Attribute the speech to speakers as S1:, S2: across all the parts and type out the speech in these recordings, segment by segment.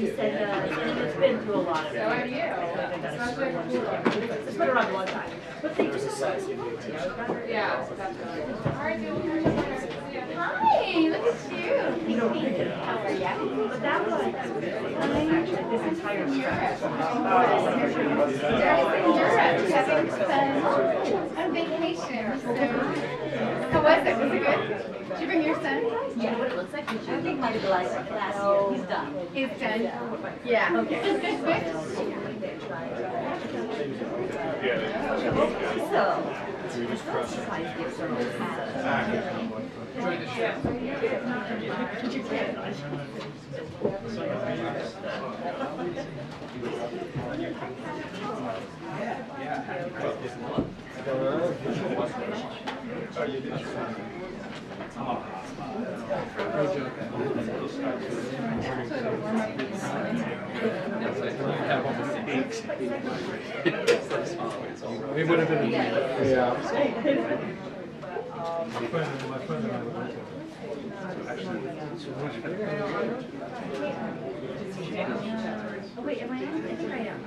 S1: He said it's been through a lot of it.
S2: So have you.
S1: It's been around a long time. But they just
S2: Yeah, definitely. Hi, look at you.
S1: How are you? But that was actually this entire
S2: In Europe, having fun on vacation. So, how was it? Was it good? Did you bring your son?
S1: Yeah, what it looks like. I think my last year. He's done.
S2: He's done? Yeah. Okay.
S1: So, surprise gifts are always
S2: Enjoy the show.
S3: We would have been
S4: Yeah.
S3: my friend and I went to
S1: Oh, wait, am I on? I think I am.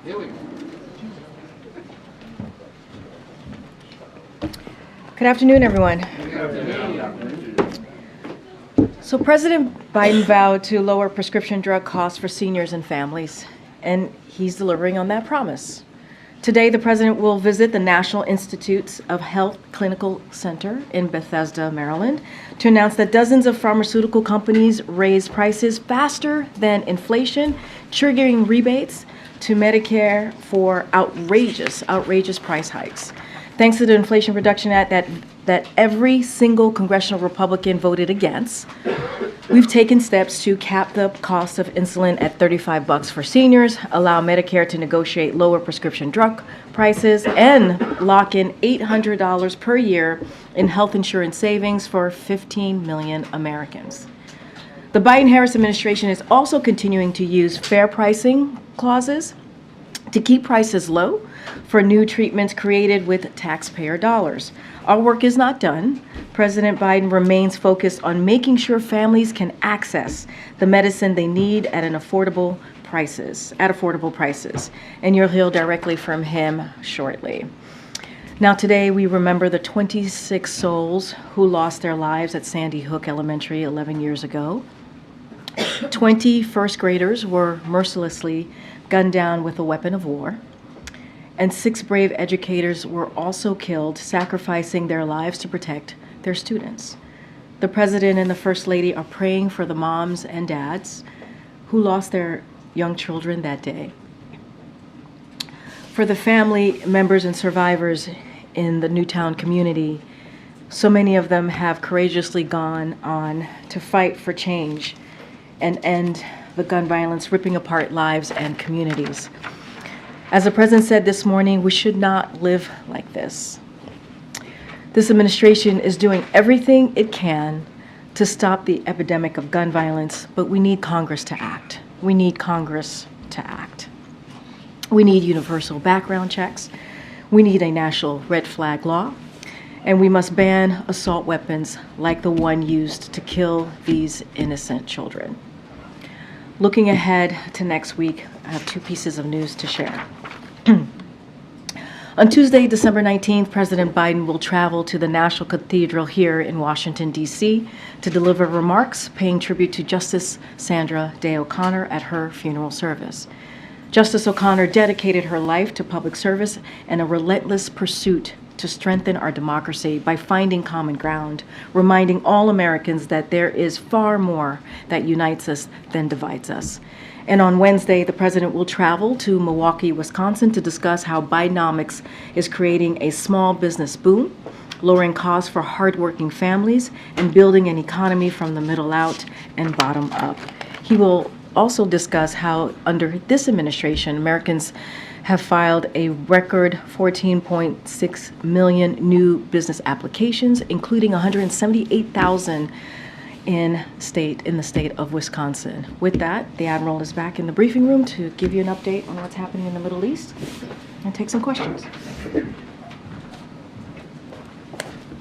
S3: Here we go.
S5: Good afternoon, everyone. So President Biden vowed to lower prescription drug costs for seniors and families, and he's delivering on that promise. Today, the president will visit the National Institutes of Health Clinical Center in Bethesda, Maryland, to announce that dozens of pharmaceutical companies raised prices faster than inflation, triggering rebates to Medicare for outrageous price hikes. Thanks to the Inflation Reduction Act that every single congressional Republican voted against, we've taken steps to cap the cost of insulin at $35 for seniors, allow Medicare to negotiate lower prescription drug prices, and lock in $800 per year in health insurance savings for 15 million Americans. The Biden-Harris administration is also continuing to use fair pricing clauses to keep prices low for new treatments created with taxpayer dollars. Our work is not done. President Biden remains focused on making sure families can access the medicine they need at affordable prices. And you'll hear directly from him shortly. Now today we remember the 26 souls who lost their lives at Sandy Hook Elementary 11 years ago. 20 first graders were mercilessly gunned down with a weapon of war. And 6 brave educators were also killed, sacrificing their lives to protect their students. The President and the First Lady are praying for the moms and dads who lost their young children that day. For the family members and survivors in the Newtown community, so many of them have courageously gone on to fight for change and end the gun violence ripping apart lives and communities. As the President said this morning, we should not live like this. This administration is doing everything it can to stop the epidemic of gun violence, but we need Congress to act. We need Congress to act. We need universal background checks. We need a national red flag law. And we must ban assault weapons like the one used to kill these innocent children. Looking ahead to next week, I have 2 pieces of news to share. On Tuesday, December 19th, President Biden will travel to the National Cathedral here in Washington, D.C. to deliver remarks paying tribute to Justice Sandra Day O'Connor at her funeral service. Justice O'Connor dedicated her life to public service and a relentless pursuit to strengthen our democracy by finding common ground, reminding all Americans that there is far more that unites us than divides us. And on Wednesday, the president will travel to Milwaukee, Wisconsin to discuss how Bidenomics is creating a small business boom lowering costs for hardworking families, and building an economy from the middle out and bottom up. He will also discuss how, under this administration, Americans have filed a record 14.6 million new business applications, including 178,000 in the state of Wisconsin. With that, the Admiral is back in the briefing room to give you an update on what's happening in the Middle East and take some questions.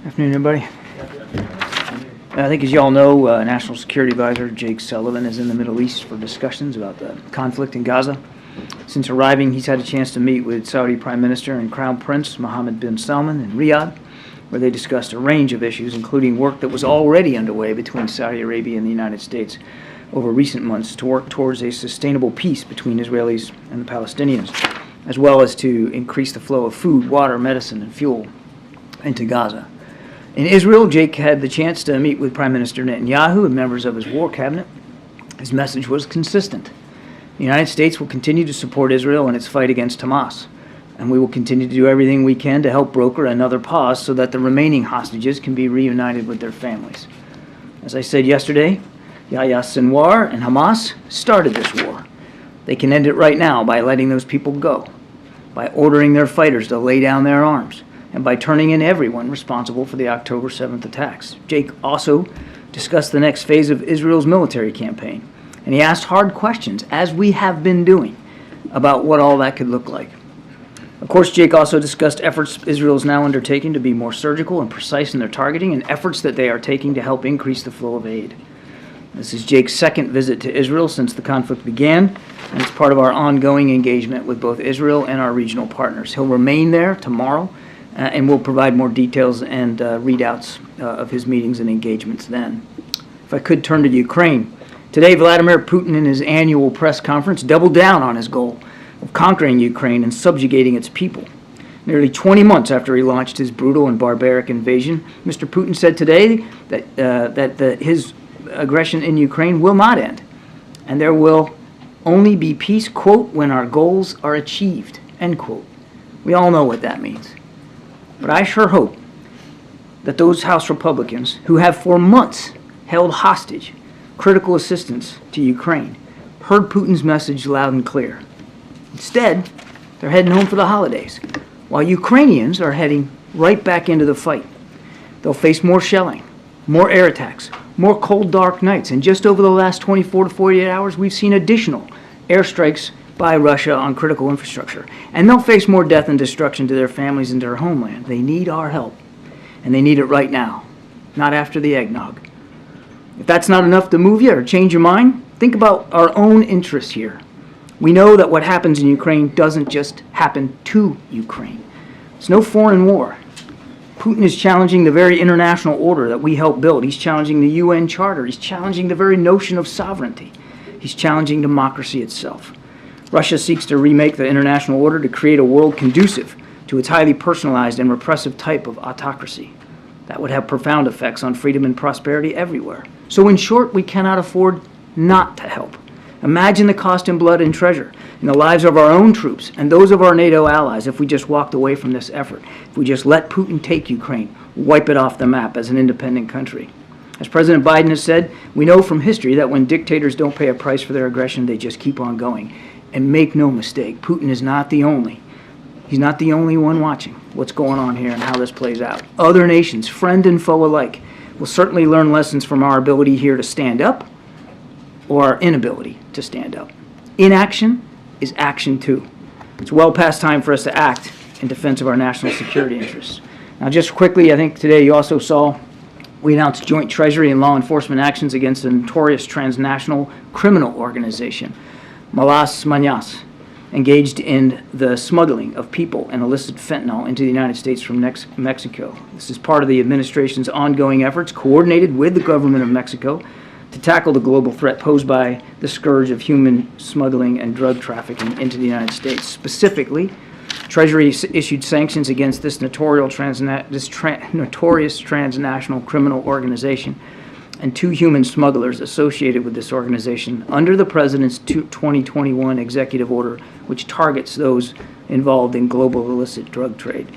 S4: Afternoon, everybody. I think, as you all know, National Security Advisor Jake Sullivan is in the Middle East for discussions about the conflict in Gaza. Since arriving, he's had a chance to meet with Saudi Prime Minister and Crown Prince Mohammed bin Salman in Riyadh, where they discussed a range of issues, including work that was already underway between Saudi Arabia and the United States over recent months to work towards a sustainable peace between Israelis and the Palestinians, as well as to increase the flow of food, water, medicine, and fuel into Gaza. In Israel, Jake had the chance to meet with Prime Minister Netanyahu and members of his war cabinet. His message was consistent. The United States will continue to support Israel in its fight against Hamas, and we will continue to do everything we can to help broker another pause so that the remaining hostages can be reunited with their families. As I said yesterday, Yahya Sinwar and Hamas started this war. They can end it right now by letting those people go, by ordering their fighters to lay down their arms, and by turning in everyone responsible for the October 7th attacks. Jake also discussed the next phase of Israel's military campaign, and he asked hard questions, as we have been doing, about what all that could look like. Of course, Jake also discussed efforts Israel is now undertaking to be more surgical and precise in their targeting, and efforts that they are taking to help increase the flow of aid. This is Jake's second visit to Israel since the conflict began, and it's part of our ongoing engagement with both Israel and our regional partners. He'll remain there tomorrow, and we'll provide more details and readouts of his meetings and engagements then. If I could turn to Ukraine. Today, Vladimir Putin, in his annual press conference, doubled down on his goal of conquering Ukraine and subjugating its people. Nearly 20 months after he launched his brutal and barbaric invasion, Mr. Putin said today that his aggression in Ukraine will not end, and there will only be peace, quote, when our goals are achieved, end quote. We all know what that means. But I sure hope that those House Republicans who have for months held hostage critical assistance to Ukraine heard Putin's message loud and clear. Instead, they're heading home for the holidays, while Ukrainians are heading right back into the fight. They'll face more shelling, more air attacks, more cold, dark nights, and just over the last 24 to 48 hours, we've seen additional airstrikes by Russia on critical infrastructure. And they'll face more death and destruction to their families and to their homeland. They need our help, and they need it right now, not after the eggnog. If that's not enough to move you or change your mind, think about our own interests here. We know that what happens in Ukraine doesn't just happen to Ukraine. It's no foreign war. Putin is challenging the very international order that we helped build. He's challenging the UN Charter. He's challenging the very notion of sovereignty. He's challenging democracy itself. Russia seeks to remake the international order to create a world conducive to its highly personalized and repressive type of autocracy. That would have profound effects on freedom and prosperity everywhere. So in short, we cannot afford not to help. Imagine the cost in blood and treasure in the lives of our own troops and those of our NATO allies if we just walked away from this effort, if we just let Putin take Ukraine, wipe it off the map as an independent country. As President Biden has said, we know from history that when dictators don't pay a price for their aggression, they just keep on going. And make no mistake, Putin is not the only. He's not the only one watching what's going on here and how this plays out. Other nations, friend and foe alike, will certainly learn lessons from our ability here to stand up or our inability to stand up. Inaction is action too. It's well past time for us to act in defense of our national security interests. Now, just quickly, I think today you also saw we announced joint treasury and law enforcement actions against a notorious transnational criminal organization, Malas Mañas, engaged in the smuggling of people and illicit fentanyl into the United States from Mexico. This is part of the administration's ongoing efforts, coordinated with the government of Mexico, to tackle the global threat posed by the scourge of human smuggling and drug trafficking into the United States. Specifically, Treasury issued sanctions against this notorious transnational criminal organization and 2 human smugglers associated with this organization under the President's 2021 executive order, which targets those involved in global illicit drug trade.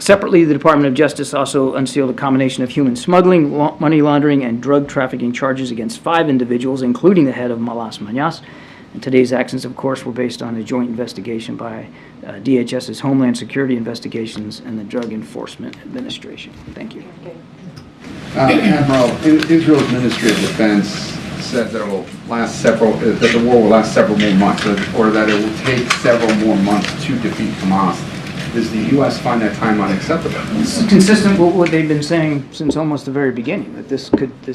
S4: Separately, the Department of Justice also unsealed a combination of human smuggling, money laundering, and drug trafficking charges against 5 individuals, including the head of Malas Mañas. And today's actions, of course, were based on a joint investigation by DHS's Homeland Security Investigations and the Drug Enforcement Administration. Thank you.
S6: Admiral, Israel's Ministry of Defense said that that the war will last several more months, or that it will take several more months to defeat Hamas. Does the U.S. find that timeline acceptable?
S4: This is consistent with what they've been saying since almost the very beginning, that this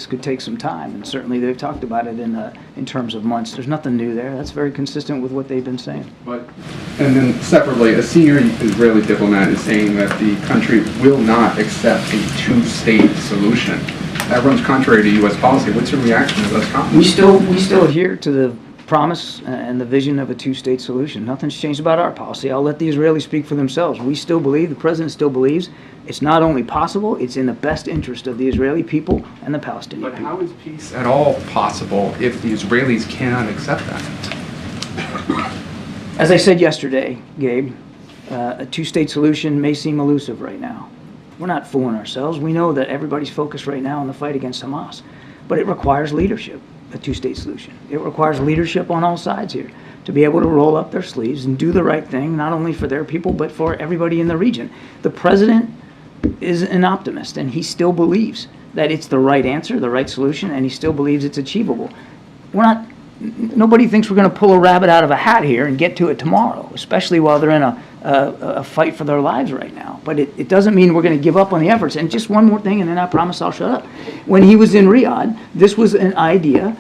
S4: could take some time, and certainly they've talked about it in terms of months. There's nothing new there. That's very consistent with what they've been saying.
S6: And then separately, a senior Israeli diplomat is saying that the country will not accept a two-state solution. That runs contrary to U.S. policy. What's your reaction to those comments?
S4: We still adhere to the promise and the vision of a two-state solution. Nothing's changed about our policy. I'll let the Israelis speak for themselves. We still believe, the president still believes, it's not only possible, it's in the best interest of the Israeli people and the Palestinian people.
S6: But how is peace at all possible if the Israelis cannot accept that?
S4: As I said yesterday, Gabe, a two-state solution may seem elusive right now. We're not fooling ourselves. We know that everybody's focused right now on the fight against Hamas, but it requires leadership. A two-state solution. It requires leadership on all sides here to be able to roll up their sleeves and do the right thing, not only for their people, but for everybody in the region. The president is an optimist, and he still believes that it's the right answer, the right solution, and he still believes it's achievable. Nobody thinks we're going to pull a rabbit out of a hat here and get to it tomorrow, especially while they're in a fight for their lives right now. But it doesn't mean we're going to give up on the efforts. And just one more thing, and then I promise I'll shut up. When he was in Riyadh, this was an idea.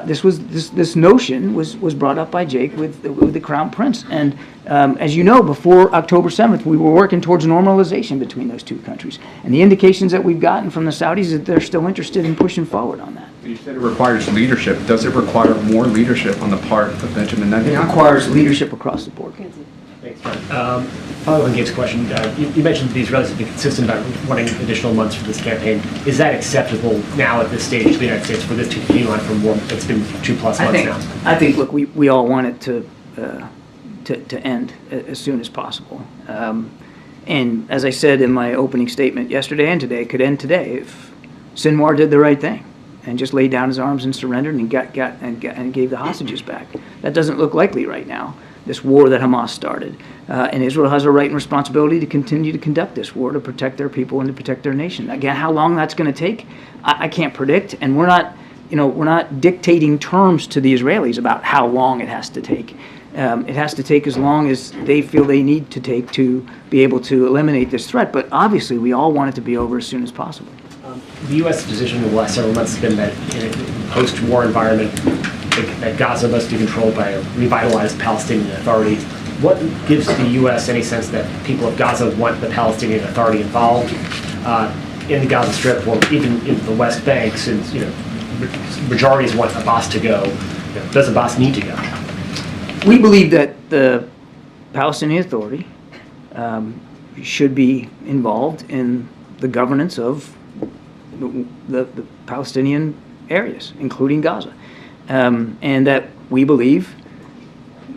S4: This notion was brought up by Jake with the Crown Prince. And as you know, before October 7th, we were working towards normalization between those two countries. And the indications that we've gotten from the Saudis is that they're still interested in pushing forward on that.
S6: You said it requires leadership. Does it require more leadership on the part of Benjamin Netanyahu?
S4: It requires leadership across the board.
S7: Thanks, John. Following on Gabe's question, you mentioned the Israelis have been consistent about wanting additional months for this campaign. Is that acceptable now at this stage to the United States for this to continue on for more? It's been 2+ months now.
S4: I think, look, we all want it to end as soon as possible. And as I said in my opening statement yesterday and today, it could end today if Sinwar did the right thing and just laid down his arms and surrendered and gave the hostages back. That doesn't look likely right now, this war that Hamas started. And Israel has a right and responsibility to continue to conduct this war to protect their people and to protect their nation. Again, how long that's going to take, I can't predict, and we're not dictating terms to the Israelis about how long it has to take. It has to take as long as they feel they need to take to be able to eliminate this threat. But obviously, we all want it to be over as soon as possible.
S7: The U.S. position in the last several months has been that in a post-war environment, that Gaza must be controlled by a revitalized Palestinian Authority. What gives the U.S. any sense that people of Gaza want the Palestinian Authority involved in the Gaza Strip, or even in the West Bank, since majorities want Abbas to go? Does Abbas need to go?
S4: We believe that the Palestinian Authority should be involved in the governance of the Palestinian areas, including Gaza. And that we believe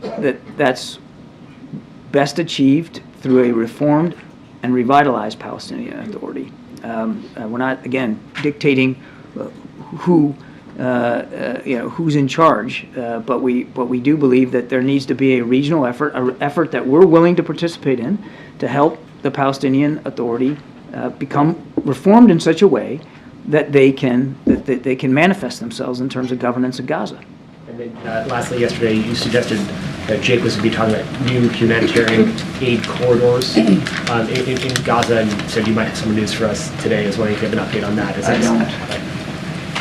S4: that that's best achieved through a reformed and revitalized Palestinian Authority. We're not, again, dictating who's in charge, but we do believe that there needs to be a regional effort, an effort that we're willing to participate in to help the Palestinian Authority become reformed in such a way that they can manifest themselves in terms of governance of Gaza.
S7: And then lastly, yesterday you suggested that Jake was going to be talking about new humanitarian aid corridors in Gaza, and said you might have some news for us today as well. You have an update on that.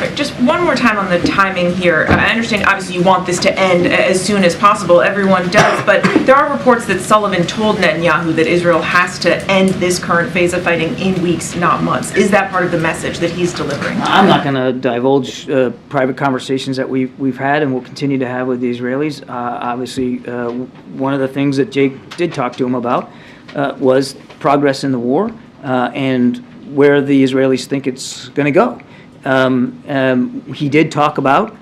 S8: Right, just one more time on the timing here. I understand, obviously, you want this to end as soon as possible. Everyone does, but there are reports that Sullivan told Netanyahu that Israel has to end this current phase of fighting in weeks, not months. Is that part of the message that he's delivering?
S4: I'm not going to divulge private conversations that we've had and will continue to have with the Israelis. Obviously, one of the things that Jake did talk to him about was progress in the war and where the Israelis think it's going to go. He did talk about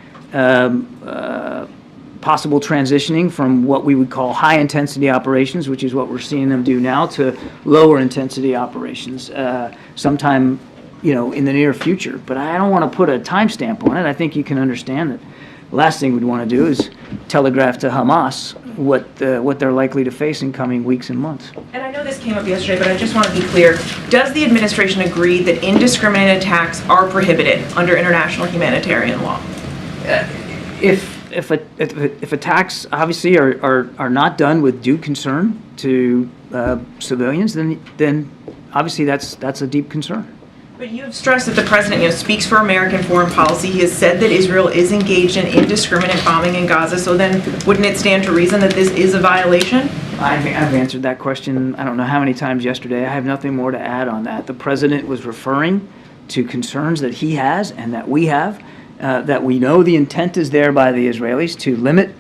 S4: possible transitioning from what we would call high-intensity operations, which is what we're seeing them do now, to lower-intensity operations sometime, in the near future. But I don't want to put a timestamp on it. I think you can understand that the last thing we'd want to do is telegraph to Hamas what they're likely to face in coming weeks and months.
S8: And I know this came up yesterday, but I just want to be clear. Does the administration agree that indiscriminate attacks are prohibited under international humanitarian law?
S4: If attacks obviously are not done with due concern to civilians, then obviously that's a deep concern.
S8: But you have stressed that the president, speaks for American foreign policy. He has said that Israel is engaged in indiscriminate bombing in Gaza. So then, wouldn't it stand to reason that this is a violation?
S4: I've answered that question I don't know how many times yesterday. I have nothing more to add on that. The president was referring to concerns that he has and that we have, that we know the intent is there by the Israelis to limit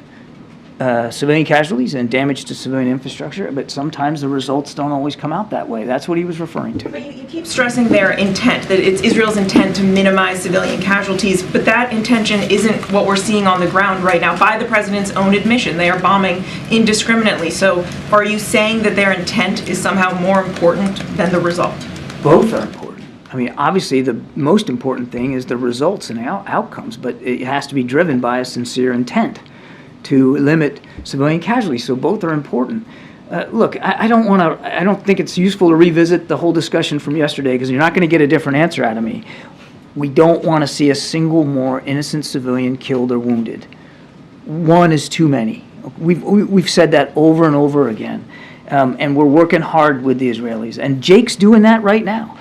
S4: civilian casualties and damage to civilian infrastructure, but sometimes the results don't always come out that way. That's what he was referring to.
S8: But you keep stressing their intent, that it's Israel's intent to minimize civilian casualties, but that intention isn't what we're seeing on the ground right now. By the president's own admission, they are bombing indiscriminately. So are you saying that their intent is somehow more important than the result?
S4: Both are important. I mean, obviously, the most important thing is the results and outcomes, but it has to be driven by a sincere intent to limit civilian casualties. So both are important. Look, I don't think it's useful to revisit the whole discussion from yesterday because you're not going to get a different answer out of me. We don't want to see a single more innocent civilian killed or wounded. One is too many. We've said that over and over again. And we're working hard with the Israelis. And Jake's doing that right now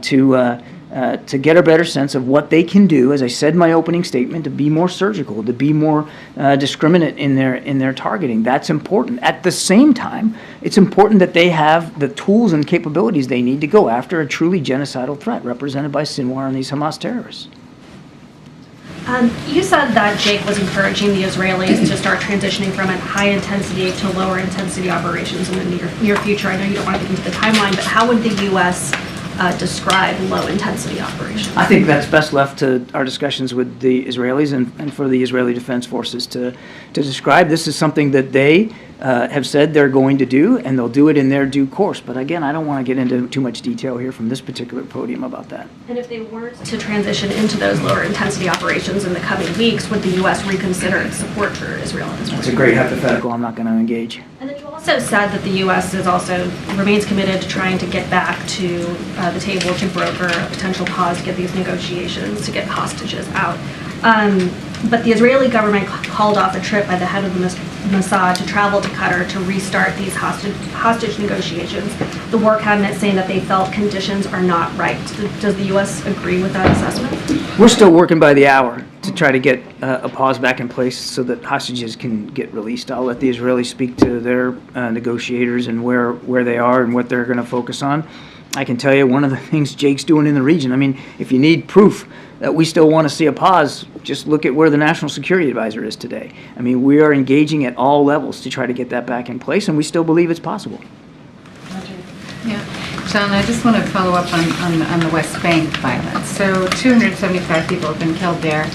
S4: to get a better sense of what they can do, as I said in my opening statement, to be more surgical, to be more discriminate in their targeting. That's important. At the same time, it's important that they have the tools and capabilities they need to go after a truly genocidal threat represented by Sinwar and these Hamas terrorists.
S1: You said that Jake was encouraging the Israelis to start transitioning from high intensity to lower intensity operations in the near future. I know you don't want to get into the timeline, but how would the U.S. Describe low intensity operations?
S4: I think that's best left to our discussions with the Israelis and for the Israeli Defense Forces to describe. This is something that they have said they're going to do, and they'll do it in their due course. But again, I don't want to get into too much detail here from this particular podium about that.
S1: And if they weren't to transition into those lower intensity operations in the coming weeks, would the U.S. reconsider its support for Israel at this point?
S4: That's a great hypothetical. I'm not going to engage.
S1: And then you also said that the U.S. remains committed to trying to get back to the table to broker a potential pause to get these negotiations, to get hostages out. But the Israeli government called off a trip by the head of the Mossad to travel to Qatar to restart these hostage negotiations. The War Cabinet saying that they felt conditions are not right. Does the U.S. agree with that assessment?
S4: We're still working by the hour to try to get a pause back in place so that hostages can get released. I'll let the Israelis speak to their negotiators and where they are and what they're going to focus on. I can tell you one of the things Jake's doing in the region. I mean, if you need proof that we still want to see a pause, just look at where the National Security Advisor is today. I mean, we are engaging at all levels to try to get that back in place, and we still believe it's possible.
S9: Yeah. John, I just want to follow up on the West Bank violence. So 275 people have been killed there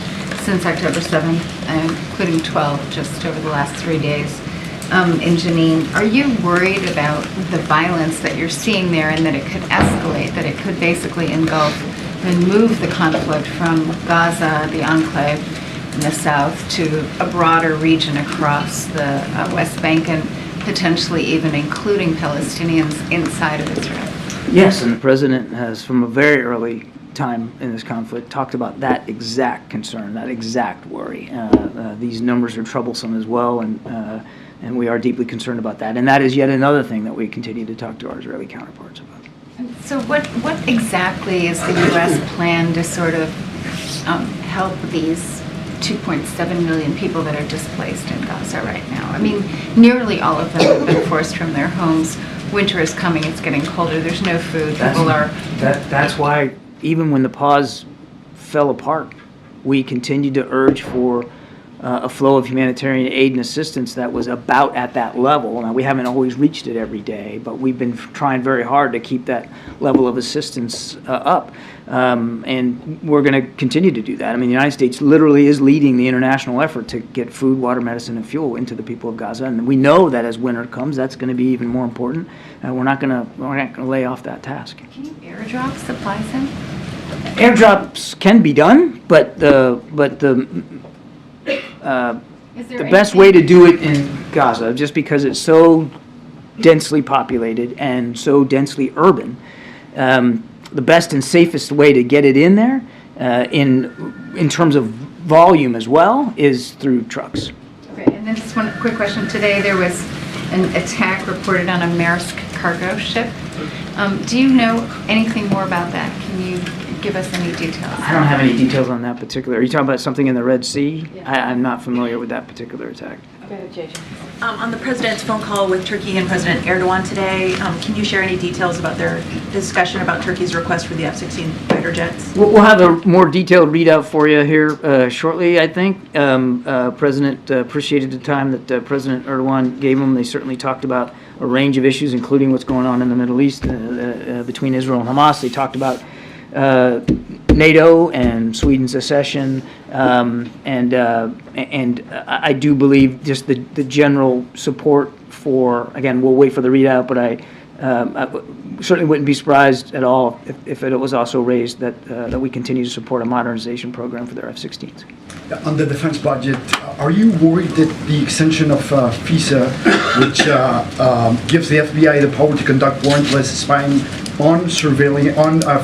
S9: since October 7th, including 12 just over the last 3 days. In Jenin, are you worried about the violence that you're seeing there and that it could escalate, that it could basically engulf and move the conflict from Gaza, the enclave in the south, to a broader region across the West Bank and potentially even including Palestinians inside of Israel?
S4: Yes, and the president has, from a very early time in this conflict, talked about that exact concern, that exact worry. These numbers are troublesome as well, and we are deeply concerned about that. And that is yet another thing that we continue to talk to our Israeli counterparts about.
S9: So what exactly is the U.S. plan to sort of help these 2.7 million people that are displaced in Gaza right now? I mean, nearly all of them have been forced from their homes. Winter is coming, it's getting colder, there's no food, people are...
S4: That's why even when the pause fell apart, we continued to urge for a flow of humanitarian aid and assistance that was about at that level. Now, we haven't always reached it every day, but we've been trying very hard to keep that level of assistance up. And we're going to continue to do that. I mean, the United States literally is leading the international effort to get food, water, medicine, and fuel into the people of Gaza. And we know that as winter comes, that's going to be even more important. We're not going to lay off that task.
S9: Can you airdrop supplies in?
S4: Airdrops can be done, but the
S9: Is there
S4: best way to do it in Gaza, just because it's so densely populated and so densely urban, the best and safest way to get it in there, in terms of volume as well, is through trucks.
S9: Okay, and then just one quick question. Today there was an attack reported on a Maersk cargo ship. Do you know anything more about that? Can you give us any details?
S4: I don't have any details on that particular. Are you talking about something in the Red Sea?
S5: Yeah.
S4: I'm not familiar with that particular attack.
S5: Go ahead, JJ.
S10: On the president's phone call with Turkey and President Erdogan today, can you share any details about their discussion about Turkey's request for the F-16 fighter jets?
S4: We'll have a more detailed readout for you here shortly, I think. President appreciated the time that President Erdogan gave him. They certainly talked about a range of issues, including what's going on in the Middle East between Israel and Hamas. They talked about NATO and Sweden's secession, and I do believe just the general support for, again, we'll wait for the readout, but I certainly wouldn't be surprised at all if it was also raised that we continue to support a modernization program for their F-16s.
S11: On the defense budget, are you worried that the extension of FISA, which gives the FBI the power to conduct warrantless spying on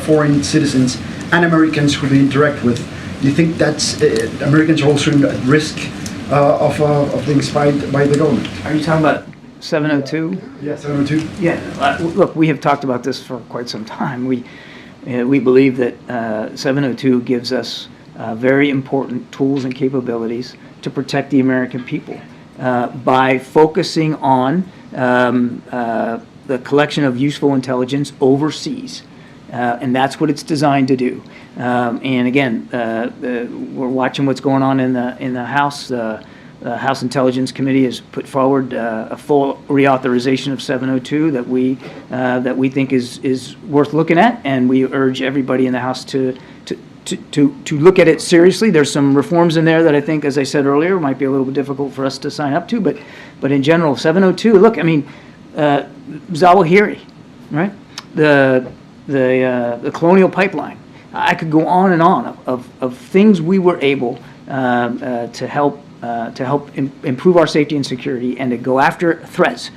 S11: foreign citizens and Americans who they interact with, do you think that's Americans are also at risk of being spied by the government?
S4: Are you talking about 702?
S11: Yeah, 702.
S4: Yeah, look, we have talked about this for quite some time. We believe that 702 gives us very important tools and capabilities to protect the American people by focusing on the collection of useful intelligence overseas. And that's what it's designed to do. And again, we're watching what's going on in the House. The House Intelligence Committee has put forward a full reauthorization of 702 that we think is worth looking at, and we urge everybody in the House to look at it seriously. There's some reforms in there that I think, as I said earlier, might be a little bit difficult for us to sign up to, but in general, 702. Look, I mean, Zawahiri, right? The colonial pipeline. I could go on and on of things we were able to help improve our safety and security and to go after threats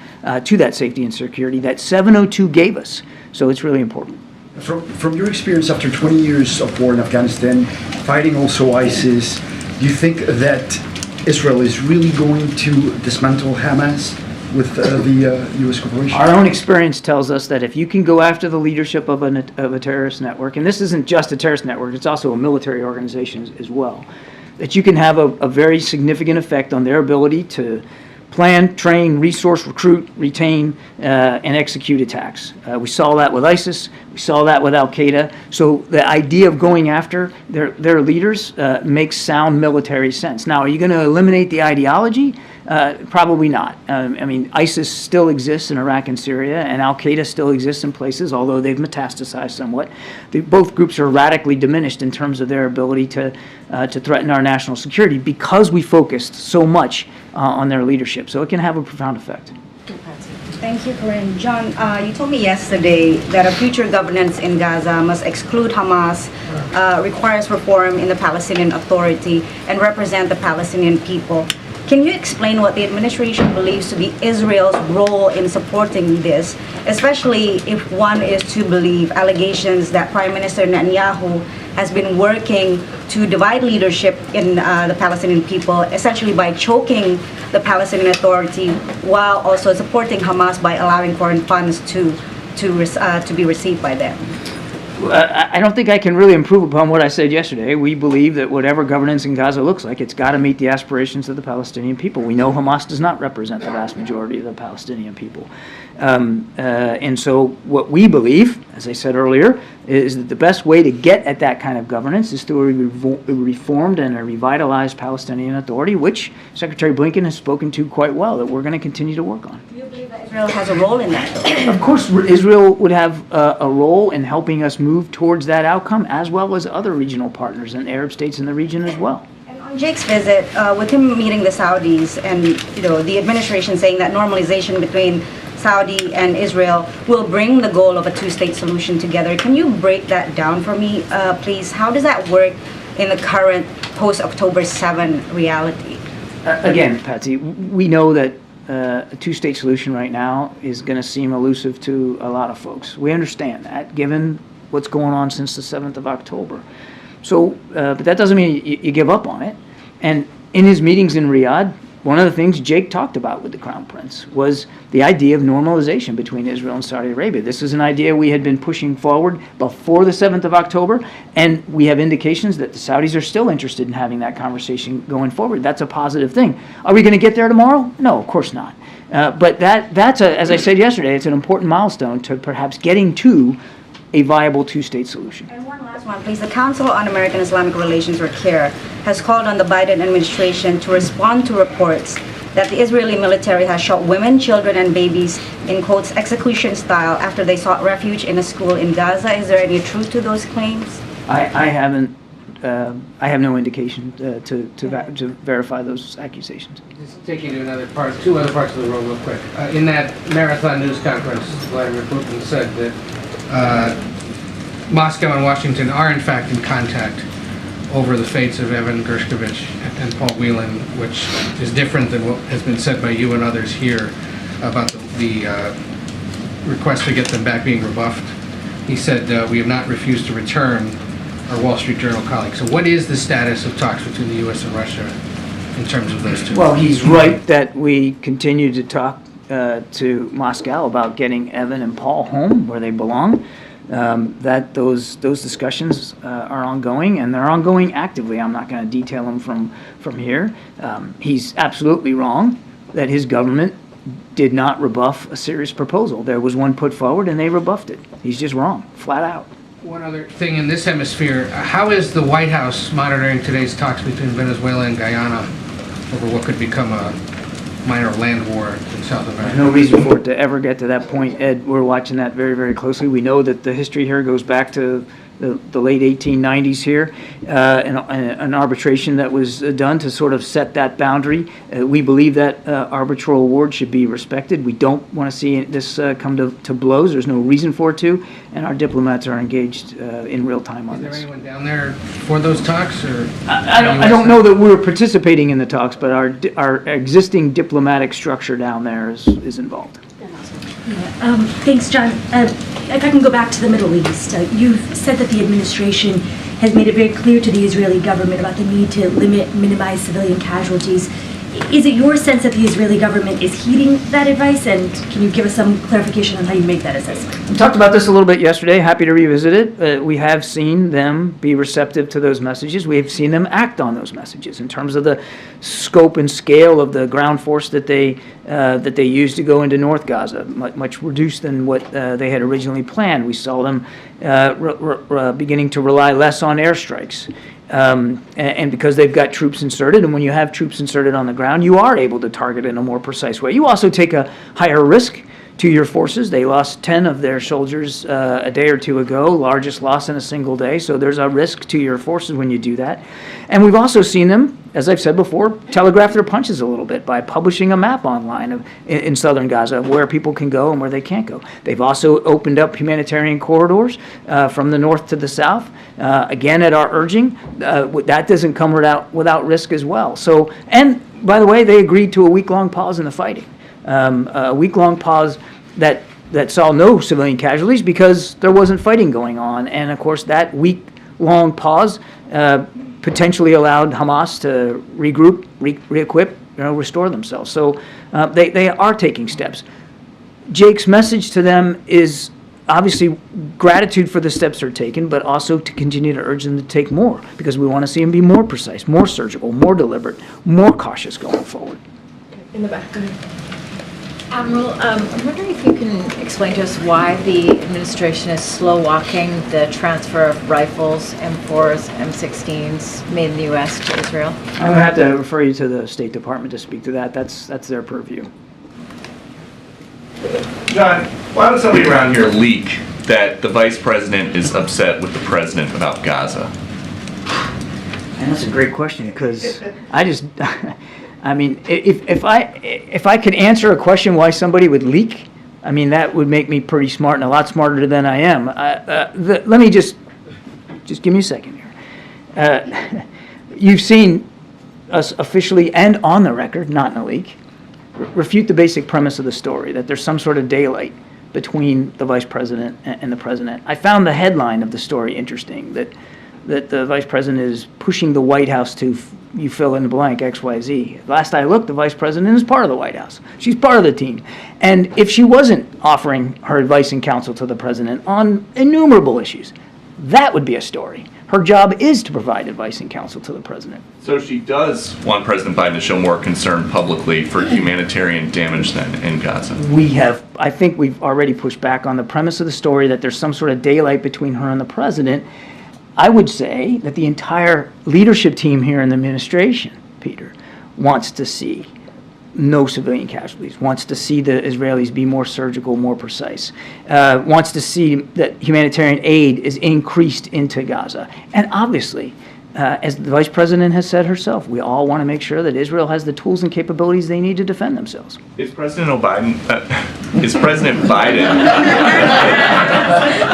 S4: to that safety and security that 702 gave us. So it's really important.
S11: From your experience after 20 years of war in Afghanistan, fighting also ISIS, do you think that Israel is really going to dismantle Hamas with the U.S. corporation?
S4: Our own experience tells us that if you can go after the leadership of a terrorist network, and this isn't just a terrorist network, it's also a military organization as well, that you can have a very significant effect on their ability to plan, train, resource, recruit, retain, and execute attacks. We saw that with ISIS. We saw that with Al-Qaeda. So the idea of going after their leaders makes sound military sense. Now, are you going to eliminate the ideology? Probably not. I mean, ISIS still exists in Iraq and Syria, and Al-Qaeda still exists in places, although they've metastasized somewhat. Both groups are radically diminished in terms of their ability to threaten our national security because we focused so much on their leadership. So it can have a profound effect.
S12: Thank you, Corinne. John, you told me yesterday that a future governance in Gaza must exclude Hamas, requires reform in the Palestinian Authority, and represent the Palestinian people. Can you explain what the administration believes to be Israel's role in supporting this, especially if one is to believe allegations that Prime Minister Netanyahu has been working to divide leadership in the Palestinian people, essentially by choking the Palestinian Authority while also supporting Hamas by allowing foreign funds to be received by them?
S4: I don't think I can really improve upon what I said yesterday. We believe that whatever governance in Gaza looks like, it's got to meet the aspirations of the Palestinian people. We know Hamas does not represent the vast majority of the Palestinian people. And so what we believe, as I said earlier, is that the best way to get at that kind of governance is through a reformed and a revitalized Palestinian Authority, which Secretary Blinken has spoken to quite well, that we're going to continue to work on.
S12: Do you believe that Israel has a role in that, though?
S4: Of course, Israel would have a role in helping us move towards that outcome, as well as other regional partners and Arab states in the region as well.
S12: And on Jake's visit, with him meeting the Saudis and, the administration saying that normalization between Saudi and Israel will bring the goal of a two-state solution together. Can you break that down for me, please? How does that work in the current post-October 7 reality?
S4: Again, Patsy, we know that a two-state solution right now is going to seem elusive to a lot of folks. We understand that, given what's going on since the 7th of October. So, but that doesn't mean you give up on it. And in his meetings in Riyadh, one of the things Jake talked about with the Crown Prince was the idea of normalization between Israel and Saudi Arabia. This is an idea we had been pushing forward before the 7th of October, and we have indications that the Saudis are still interested in having that conversation going forward. That's a positive thing. Are we going to get there tomorrow? No, of course not. But that's, as I said yesterday, it's an important milestone to perhaps getting to a viable two-state solution.
S12: And one last one, please. The Council on American-Islamic Relations, or CAIR, has called on the Biden administration to respond to reports that the Israeli military has shot women, children, and babies in, quotes, execution style after they sought refuge in a school in Gaza. Is there any truth to those claims?
S4: I have no indication to verify those accusations.
S3: Just take you to two other parts of the room real quick. In that marathon news conference, Vladimir Putin said that Moscow and Washington are in fact in contact over the fates of Evan Gershkovich and Paul Whelan, which is different than what has been said by you and others here about the request to get them back being rebuffed. He said, we have not refused to return our Wall Street Journal colleagues. So what is the status of talks between the U.S. and Russia in terms of those two?
S4: Well, he's right that we continue to talk to Moscow about getting Evan and Paul home where they belong. That those discussions are ongoing, and they're ongoing actively. I'm not going to detail them from here. He's absolutely wrong that his government did not rebuff a serious proposal. There was one put forward, and they rebuffed it. He's just wrong, flat out.
S3: One other thing in this hemisphere, how is the White House monitoring today's talks between Venezuela and Guyana over what could become a minor land war in South America?
S4: No reason for it to ever get to that point, Ed. We're watching that very, very closely. We know that the history here goes back to the late 1890s here, an arbitration that was done to sort of set that boundary. We believe that arbitral award should be respected. We don't want to see this come to blows. There's no reason for it to, and our diplomats are engaged in real time on this.
S3: Is there anyone down there for those talks? Or
S4: I don't know that we're participating in the talks, but our existing diplomatic structure down there is involved.
S13: Thanks, John. If I can go back to the Middle East, you've said that the administration has made it very clear to the Israeli government about the need to minimize civilian casualties. Is it your sense that the Israeli government is heeding that advice, and can you give us some clarification on how you make that assessment?
S4: We talked about this a little bit yesterday. Happy to revisit it. We have seen them be receptive to those messages. We have seen them act on those messages in terms of the scope and scale of the ground force that they used to go into North Gaza, much reduced than what they had originally planned. We saw them beginning to rely less on airstrikes. And because they've got troops inserted, and when you have troops inserted on the ground, you are able to target in a more precise way. You also take a higher risk to your forces. They lost 10 of their soldiers a day or two ago, largest loss in a single day, so there's a risk to your forces when you do that. And we've also seen them, as I've said before, telegraph their punches a little bit by publishing a map online in southern Gaza of where people can go and where they can't go. They've also opened up humanitarian corridors from the north to the south, again at our urging. That doesn't come without risk as well. So, and by the way, they agreed to a week-long pause in the fighting. A week-long pause that saw no civilian casualties because there wasn't fighting going on. And of course, that week-long pause potentially allowed Hamas to regroup, re-equip, restore themselves. So they are taking steps. Jake's message to them is obviously gratitude for the steps they're taking, but also to continue to urge them to take more, because we want to see them be more precise, more surgical, more deliberate, more cautious going forward.
S5: In the back. Go ahead.
S14: Admiral, I'm wondering if you can explain to us why the administration is slow walking the transfer of rifles, M4s, M16s made in the U.S. to Israel.
S4: I'm going to have to refer you to the State Department to speak to that. That's their purview.
S15: John, why would somebody around here leak that the vice president is upset with the president about Gaza?
S4: And that's a great question, because I just, I mean, if I could answer a question why somebody would leak, I mean, that would make me pretty smart and a lot smarter than I am. Let me just give me a second here. You've seen us officially and on the record, not in a leak, refute the basic premise of the story, that there's some sort of daylight between the vice president and the president. I found the headline of the story interesting, that the vice president is pushing the White House to, you fill in the blank, XYZ. Last I looked, the vice president is part of the White House. She's part of the team. And if she wasn't offering her advice and counsel to the president on innumerable issues, that would be a story. Her job is to provide advice and counsel to the president.
S15: So she does want President Biden to show more concern publicly for humanitarian damage then in Gaza.
S4: I think we've already pushed back on the premise of the story that there's some sort of daylight between her and the president. I would say that the entire leadership team here in the administration, Peter, wants to see no civilian casualties, wants to see the Israelis be more surgical, more precise, wants to see that humanitarian aid is increased into Gaza. And obviously, as the vice president has said herself, we all want to make sure that Israel has the tools and capabilities they need to defend themselves.
S15: Is President Biden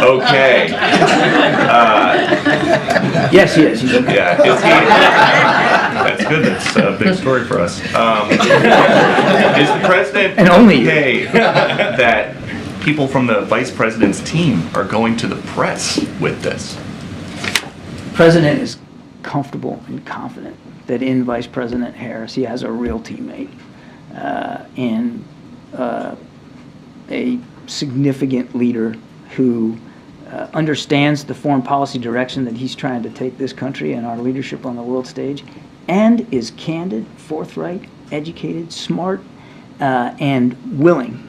S15: okay?
S4: Yes, he is. He's okay.
S15: Yeah, is he? That's good. That's a big story for us. Is the president okay that people from the vice president's team are going to the press with this?
S4: The president is comfortable and confident that in Vice President Harris he has a real teammate and a significant leader who understands the foreign policy direction that he's trying to take this country and our leadership on the world stage, and is candid, forthright, educated, smart, and willing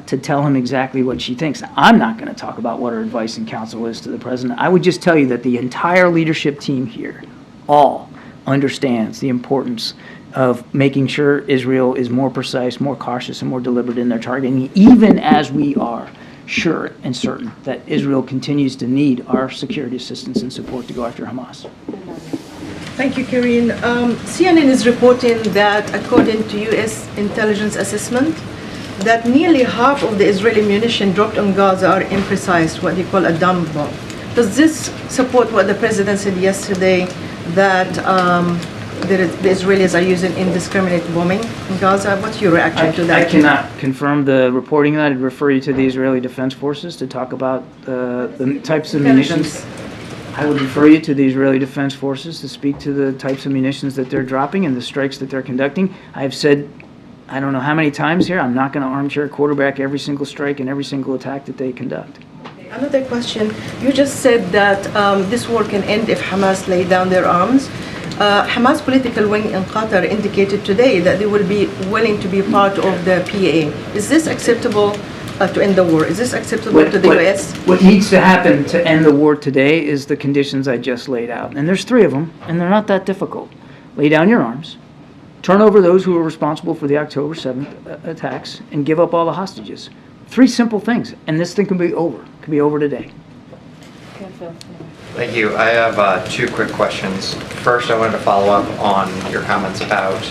S4: to tell him exactly what she thinks. I'm not going to talk about what her advice and counsel is to the president. I would just tell you that the entire leadership team here all understands the importance of making sure Israel is more precise, more cautious, and more deliberate in their targeting, even as we are sure and certain that Israel continues to need our security assistance and support to go after Hamas.
S16: Thank you, Karine. CNN is reporting that according to U.S. intelligence assessment, that nearly half of the Israeli munitions dropped on Gaza are imprecise, what they call a dumb bomb. Does this support what the president said yesterday, that the Israelis are using indiscriminate bombing in Gaza? What's your reaction to that?
S4: I cannot confirm the reporting of that. I'd refer you to the Israeli Defense Forces to talk about the types of munitions. I would refer you to the Israeli Defense Forces to speak to the types of munitions that they're dropping and the strikes that they're conducting. I've said, I don't know how many times here, I'm not going to armchair quarterback every single strike and every single attack that they conduct.
S16: Another question. You just said that this war can end if Hamas lay down their arms. Hamas political wing in Qatar indicated today that they will be willing to be part of the PA. Is this acceptable to end the war? Is this acceptable to the U.S.?
S4: What needs to happen to end the war today is the conditions I just laid out. And there's 3 of them, and they're not that difficult. Lay down your arms, turn over those who were responsible for the October 7th attacks, and give up all the hostages. 3 simple things, and this thing can be over. It can be over today.
S17: Thank you. I have 2 quick questions. First, I wanted to follow up on your comments about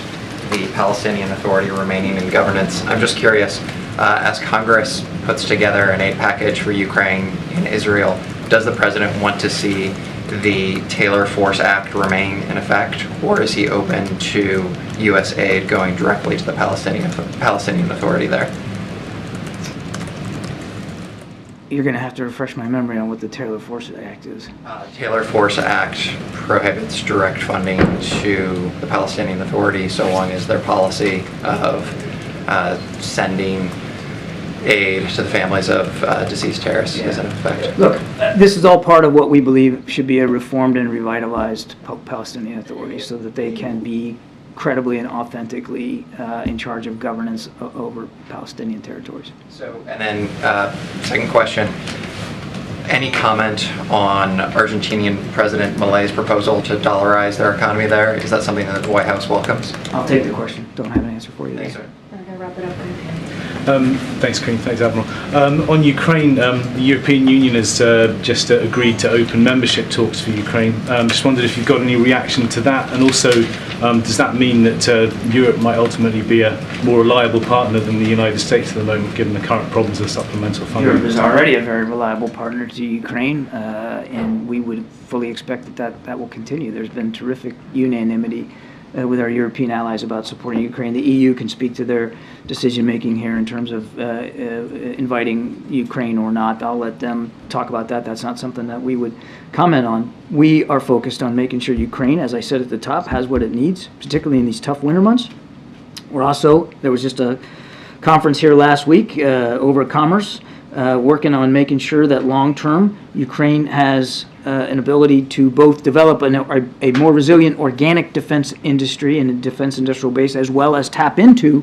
S17: the Palestinian Authority remaining in governance. I'm just curious, as Congress puts together an aid package for Ukraine and Israel, does the president want to see the Taylor Force Act remain in effect, or is he open to U.S. aid going directly to the Palestinian Authority there?
S4: You're going to have to refresh my memory on what the Taylor Force Act is.
S17: Taylor Force Act prohibits direct funding to the Palestinian Authority so long as their policy of sending aid to the families of deceased terrorists is in effect.
S4: Look, this is all part of what we believe should be a reformed and revitalized Palestinian Authority so that they can be credibly and authentically in charge of governance over Palestinian territories.
S17: So, and then second question, any comment on Argentinian President Milei's proposal to dollarize their economy there? Is that something that the White House welcomes?
S4: I'll take the question. Don't have an answer for you there.
S17: Thanks, sir.
S1: We're going to wrap it up.
S18: Thanks, Kareem. Thanks, Admiral. On Ukraine, the European Union has just agreed to open membership talks for Ukraine. Just wondered if you've got any reaction to that, and also does that mean that Europe might ultimately be a more reliable partner than the United States at the moment, given the current problems of supplemental funding?
S4: Europe is already a very reliable partner to Ukraine, and we would fully expect that will continue. There's been terrific unanimity with our European allies about supporting Ukraine. The EU can speak to their decision-making here in terms of inviting Ukraine or not. I'll let them talk about that. That's not something that we would comment on. We are focused on making sure Ukraine, as I said at the top, has what it needs, particularly in these tough winter months. We're also, there was just a conference here last week over commerce, working on making sure that long-term Ukraine has an ability to both develop a more resilient organic defense industry and a defense industrial base, as well as tap into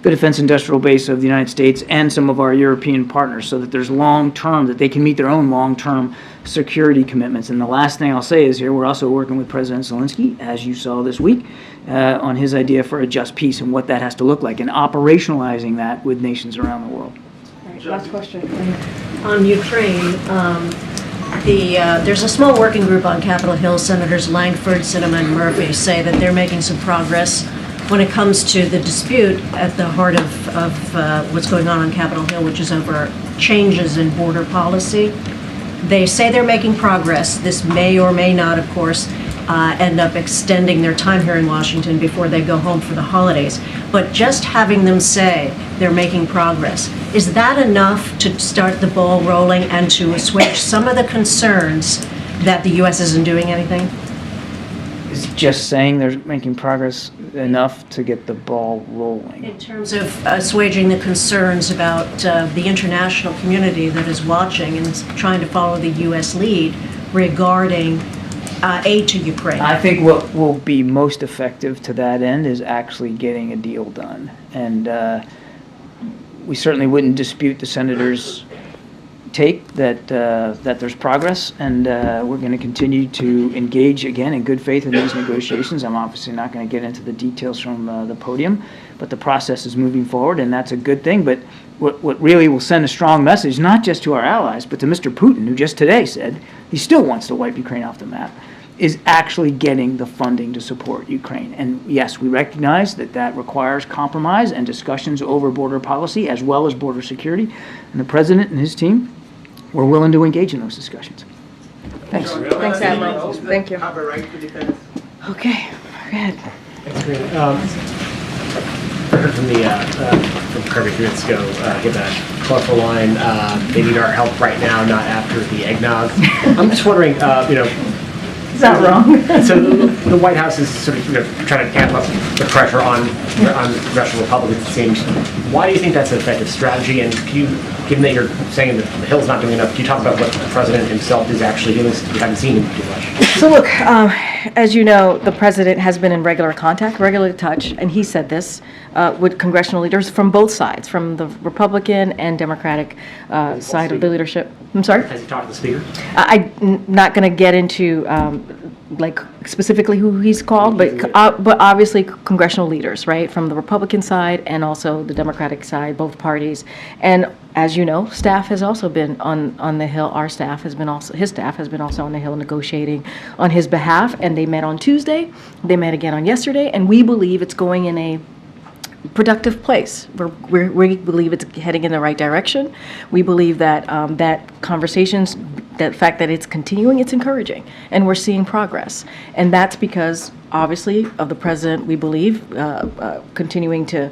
S4: the defense industrial base of the United States and some of our European partners, so that there's long-term, that they can meet their own long-term security commitments. And the last thing I'll say is here, we're also working with President Zelensky, as you saw this week, on his idea for a just peace and what that has to look like, and operationalizing that with nations around the world.
S5: Last question.
S19: On Ukraine, there's a small working group on Capitol Hill. Senators Langford, Sinema, and Murphy say that they're making some progress when it comes to the dispute at the heart of what's going on Capitol Hill, which is over changes in border policy. They say they're making progress. This may or may not, of course, end up extending their time here in Washington before they go home for the holidays. But just having them say they're making progress, is that enough to start the ball rolling and to assuage some of the concerns that the U.S. isn't doing anything?
S4: Is just saying they're making progress enough to get the ball rolling?
S19: In terms of assuaging the concerns about the international community that is watching and trying to follow the U.S. lead regarding aid to Ukraine.
S4: I think what will be most effective to that end is actually getting a deal done. And we certainly wouldn't dispute the senators' take that there's progress, and we're going to continue to engage again in good faith in these negotiations. I'm obviously not going to get into the details from the podium, but the process is moving forward, and that's a good thing. But what really will send a strong message, not just to our allies, but to Mr. Putin, who just today said he still wants to wipe Ukraine off the map, is actually getting the funding to support Ukraine. And yes, we recognize that that requires compromise and discussions over border policy as well as border security. And the president and his team were willing to engage in those discussions. Thanks.
S5: Thanks, Admiral. Thank you.
S7: Have a right to defend.
S5: Okay, go ahead.
S7: Thanks, Karina. I heard from Kirby a few minutes ago, give a colorful line, they need our help right now, not after the eggnog. I'm just wondering,
S5: Is that wrong?
S7: So the White House is sort of trying to amp up the pressure on Russian Republicans, it seems. Why do you think that's an effective strategy? And can you, given that you're saying that the Hill's not doing enough, can you talk about what the president himself is actually doing? We haven't seen him do much.
S5: So look, as you know, the president has been in regular contact, regular touch, and he said this with congressional leaders from both sides, from the Republican and Democratic side of the leadership. I'm sorry?
S7: Has he talked to the speaker?
S5: I'm not going to get into like specifically who he's called, but obviously congressional leaders, right, from the Republican side and also the Democratic side, both parties. And as you know, staff has also been on the Hill. Our staff has been also, his staff has been also on the Hill negotiating on his behalf. And they met on Tuesday. They met again on yesterday. And we believe it's going in a productive place. We believe it's heading in the right direction. We believe that that conversations, that fact that it's continuing, it's encouraging, and we're seeing progress. And that's because, obviously, of the president, we believe, continuing to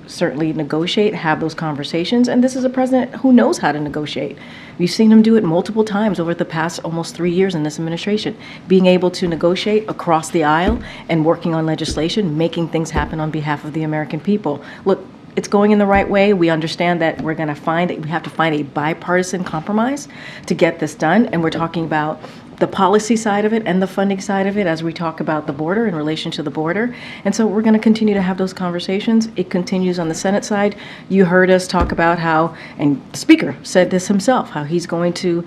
S5: certainly negotiate, have those conversations. And this is a president who knows how to negotiate. We've seen him do it multiple times over the past almost 3 years in this administration, being able to negotiate across the aisle and working on legislation, making things happen on behalf of the American people. Look, it's going in the right way. We understand that we have to find a bipartisan compromise to get this done. And we're talking about the policy side of it and the funding side of it as we talk about the border in relation to the border. And so we're going to continue to have those conversations. It continues on the Senate side. You heard us talk about how, and the Speaker said this himself, how he's going to,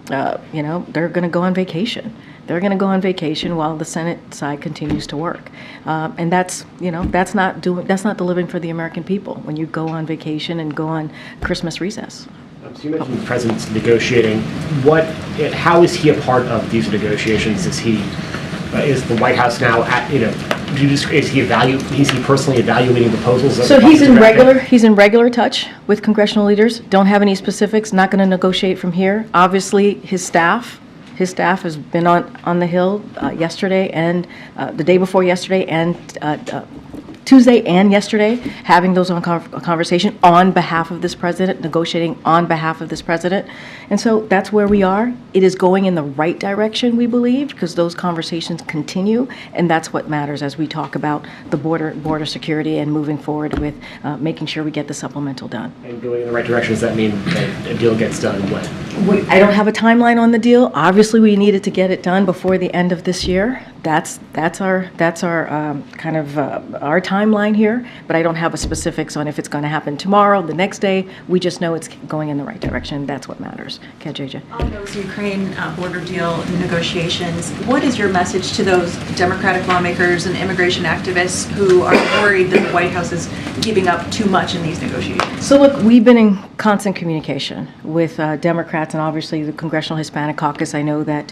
S5: they're going to go on vacation. They're going to go on vacation while the Senate side continues to work, and that's not delivering for the American people when you go on vacation and go on Christmas recess.
S7: So you mentioned the president's negotiating. How is he a part of these negotiations? Is the White House now is he personally evaluating proposals?
S5: So he's in regular touch with congressional leaders. Don't have any specifics. Not going to negotiate from here. Obviously, his staff has been on the Hill yesterday and the day before yesterday and Tuesday and yesterday, having those conversation on behalf of this president, negotiating on behalf of this president. And so that's where we are. It is going in the right direction, we believe, because those conversations continue, and that's what matters as we talk about the border security and moving forward with making sure we get the supplemental done.
S7: And going in the right direction, does that mean that a deal gets done when?
S5: I don't have a timeline on the deal. Obviously, we needed to get it done before the end of this year. That's our kind of our timeline here, but I don't have a specifics on if it's going to happen tomorrow, the next day. We just know it's going in the right direction. That's what matters. Okay, JJ.
S10: On those Ukraine border deal negotiations, what is your message to those Democratic lawmakers and immigration activists who are worried that the White House is giving up too much in these negotiations?
S5: So look, we've been in constant communication with Democrats and obviously the Congressional Hispanic Caucus. I know that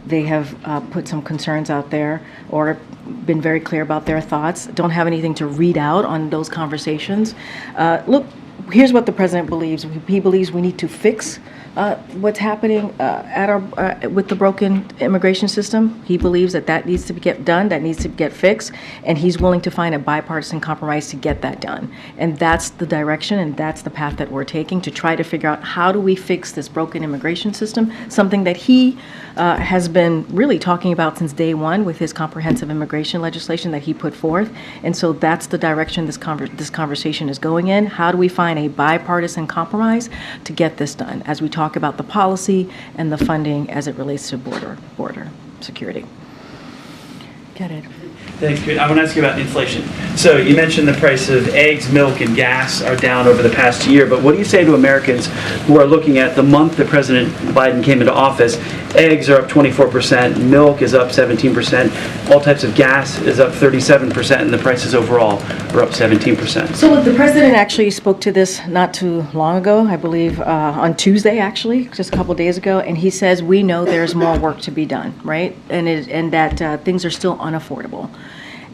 S5: they have put some concerns out there or been very clear about their thoughts. Don't have anything to read out on those conversations. Look, here's what the president believes. He believes we need to fix what's happening with the broken immigration system. He believes that needs to get done, that needs to get fixed, and he's willing to find a bipartisan compromise to get that done. And that's the direction and that's the path that we're taking to try to figure out how do we fix this broken immigration system, something that he has been really talking about since day one with his comprehensive immigration legislation that he put forth. And so that's the direction this conversation is going in. How do we find a bipartisan compromise to get this done as we talk about the policy and the funding as it relates to border security? Get it.
S20: Thanks, Kate. I want to ask you about inflation. So you mentioned the price of eggs, milk, and gas are down over the past year, but what do you say to Americans who are looking at the month that President Biden came into office? Eggs are up 24%, milk is up 17%, all types of gas is up 37%, and the prices overall are up 17%.
S5: So look, the president actually spoke to this not too long ago, I believe on Tuesday actually, just a couple days ago, and he says we know there's more work to be done, right? And that things are still unaffordable.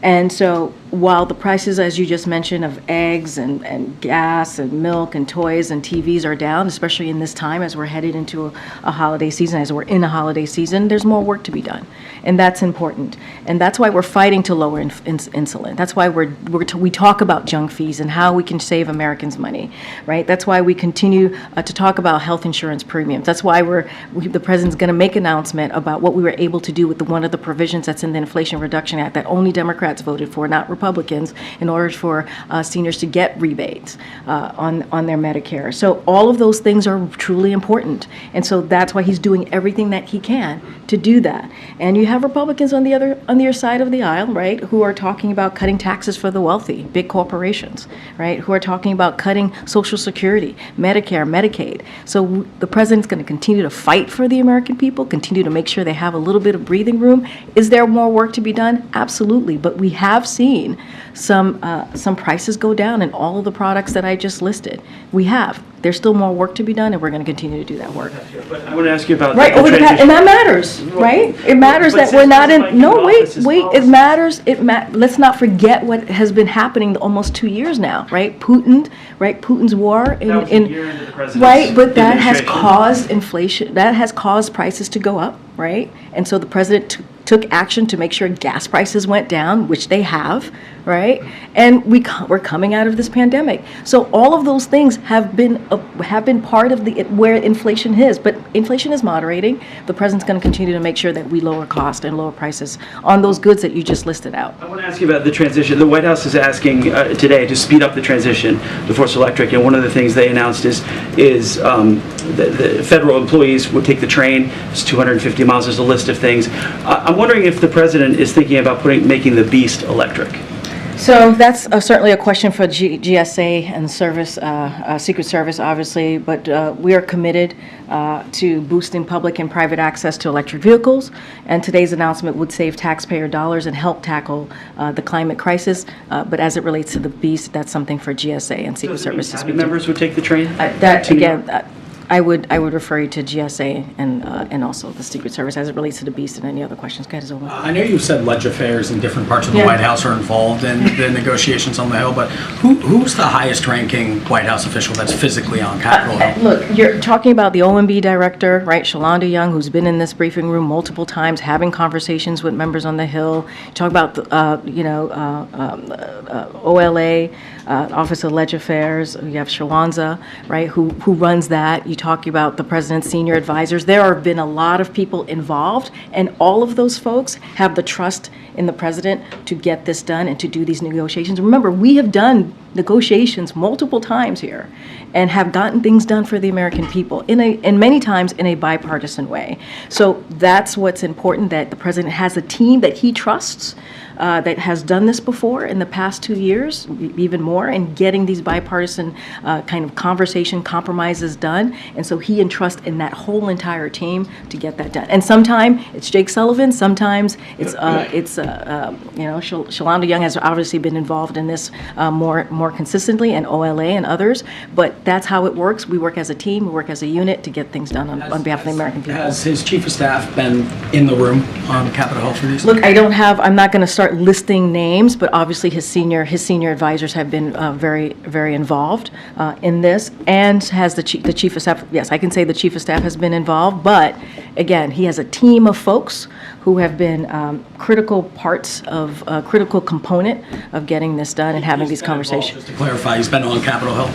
S5: And so while the prices, as you just mentioned, of eggs and gas and milk and toys and TVs are down, especially in this time as we're headed into a holiday season, as we're in a holiday season, there's more work to be done. And that's important. And that's why we're fighting to lower insulin. That's why we talk about junk fees and how we can save Americans money, right? That's why we continue to talk about health insurance premiums. That's why the president's going to make an announcement about what we were able to do with one of the provisions that's in the Inflation Reduction Act that only Democrats voted for, not Republicans, in order for seniors to get rebates on their Medicare. So all of those things are truly important. And so that's why he's doing everything that he can to do that. And you have Republicans on the other side of the aisle, right, who are talking about cutting taxes for the wealthy, big corporations, right, who are talking about cutting Social Security, Medicare, Medicaid. So the president's going to continue to fight for the American people, continue to make sure they have a little bit of breathing room. Is there more work to be done? Absolutely. But we have seen some prices go down in all of the products that I just listed. We have. There's still more work to be done, and we're going to continue to do that work.
S20: But I want to ask you about
S5: right over and that matters, right? It matters that we're not in. No, wait. It matters. Let's not forget what has been happening almost 2 years now, right? Putin's war right, but that has caused inflation. That has caused prices to go up, right? And so the president took action to make sure gas prices went down, which they have, right? And we're coming out of this pandemic. So all of those things have been part of where inflation is. But inflation is moderating. The president's going to continue to make sure that we lower cost and lower prices on those goods that you just listed out.
S20: I want to ask you about the transition. The White House is asking today to speed up the transition to Force Electric, and one of the things they announced is the federal employees would take the train. It's 250 miles. There's a list of things. I'm wondering if the president is thinking about making the Beast electric.
S5: So that's certainly a question for GSA and service, Secret Service, obviously, but we are committed to boosting public and private access to electric vehicles, and today's announcement would save taxpayer dollars and help tackle the climate crisis. But as it relates to the Beast, that's something for GSA and Secret Service to speak to.
S20: Members would take the train?
S5: That, again, I would refer you to GSA and also the Secret Service as it relates to the Beast and any other questions. Go ahead, Zola.
S21: I know you said ledge affairs in different parts of the
S5: Yeah.
S21: White House are involved in the negotiations on the Hill, but who's the highest ranking White House official that's physically on Capitol Hill?
S5: Look, you're talking about the OMB director, right, Shalonda Young, who's been in this briefing room multiple times, having conversations with members on the Hill. You talk about, OLA, Office of Ledge Affairs. You have Shawanza, right, who runs that. You talk about the president's senior advisors. There have been a lot of people involved, and all of those folks have the trust in the president to get this done and to do these negotiations. Remember, we have done negotiations multiple times here and have gotten things done for the American people and many times in a bipartisan way. So that's what's important, that the president has a team that he trusts, that has done this before in the past 2 years, even more, and getting these bipartisan kind of conversation compromises done. And so he entrusts in that whole entire team to get that done. And sometimes it's Jake Sullivan, sometimes it's Shalonda Young has obviously been involved in this more consistently, and OLA and others. But that's how it works. We work as a team, we work as a unit to get things done on behalf of the American people.
S21: Has his chief of staff been in the room on Capitol Hill for these?
S5: Look, I'm not going to start listing names, but obviously his senior advisors have been very, very involved in this, and has the chief of staff. Yes, I can say the chief of staff has been involved, but again, he has a team of folks who have been critical parts of critical component of getting this done and having these conversations.
S21: Just to clarify, he's been on Capitol Hill.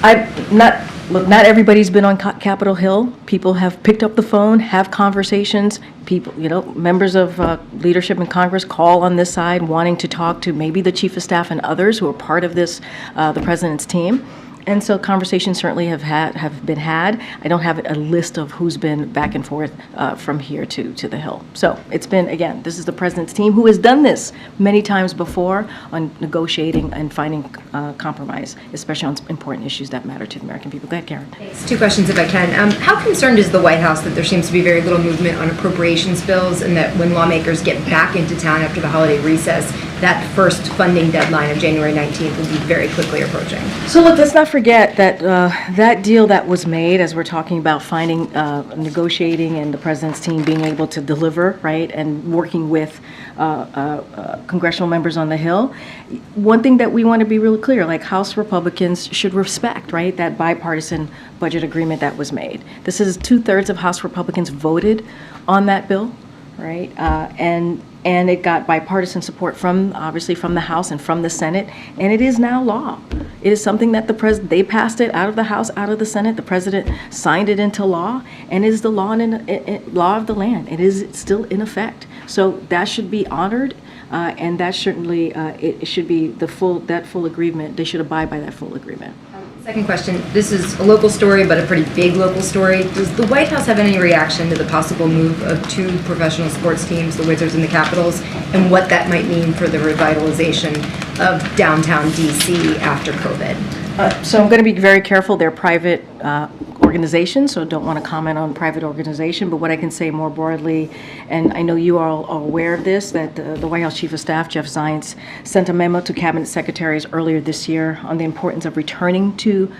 S5: Not everybody's been on Capitol Hill. People have picked up the phone, have conversations. People, members of leadership in Congress call on this side wanting to talk to maybe the chief of staff and others who are part of this, the president's team. And so conversations certainly have been had. I don't have a list of who's been back and forth from here to the Hill. So it's been, again, this is the president's team who has done this many times before on negotiating and finding compromise, especially on important issues that matter to the American people. Go ahead, Karen.
S22: Thanks. 2 questions if I can. How concerned is the White House that there seems to be very little movement on appropriations bills, and that when lawmakers get back into town after the holiday recess, that first funding deadline of January 19th will be very quickly approaching?
S5: So look, let's not forget that that deal that was made, as we're talking about finding, negotiating, and the president's team being able to deliver, right, and working with congressional members on the Hill. One thing that we want to be really clear, like House Republicans should respect, right, that bipartisan budget agreement that was made. This is 2/3 of House Republicans voted on that bill, right, and it got bipartisan support obviously from the House and from the Senate, and it is now law. It is something that they passed it out of the House, out of the Senate. The president signed it into law, and it is the law of the land. It is still in effect. So that should be honored, and that certainly it should be that full agreement. They should abide by that full agreement.
S22: Second question, this is a local story, but a pretty big local story. Does the White House have any reaction to the possible move of 2 professional sports teams, the Wizards and the Capitals, and what that might mean for the revitalization of downtown DC after COVID?
S5: So I'm going to be very careful. They're private organizations, so don't want to comment on private organization. But what I can say more broadly, and I know you are all aware of this, that the White House Chief of Staff, Jeff Zients, sent a memo to cabinet secretaries earlier this year on the importance of returning to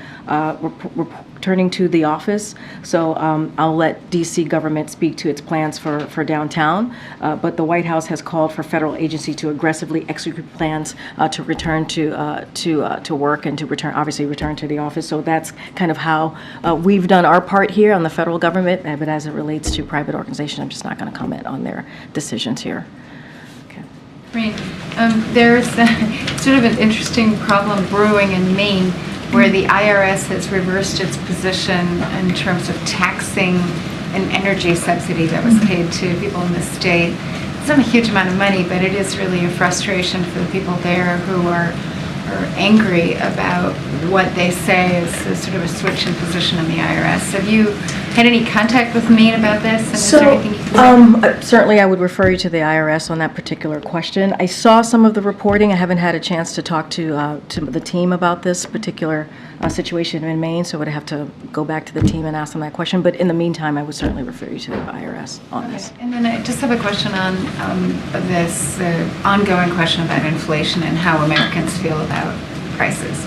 S5: the office. So I'll let DC government speak to its plans for downtown. But the White House has called for federal agency to aggressively execute plans to return to work and to return to the office. So that's kind of how we've done our part here on the federal government. But as it relates to private organizations, I'm just not going to comment on their decisions here.
S9: Green. There's sort of an interesting problem brewing in Maine where the IRS has reversed its position in terms of taxing an energy subsidy that was paid to people in the state. It's not a huge amount of money, but it is really a frustration for the people there who are angry about what they say is a sort of a switch in position on the IRS. Have you had any contact with Maine about this? And is there anything you can say?
S5: Certainly, I would refer you to the IRS on that particular question. I saw some of the reporting. I haven't had a chance to talk to the team about this particular situation in Maine, so I would have to go back to the team and ask them that question. But in the meantime, I would certainly refer you to the IRS on this.
S9: And then I just have a question on this ongoing question about inflation and how Americans feel about prices.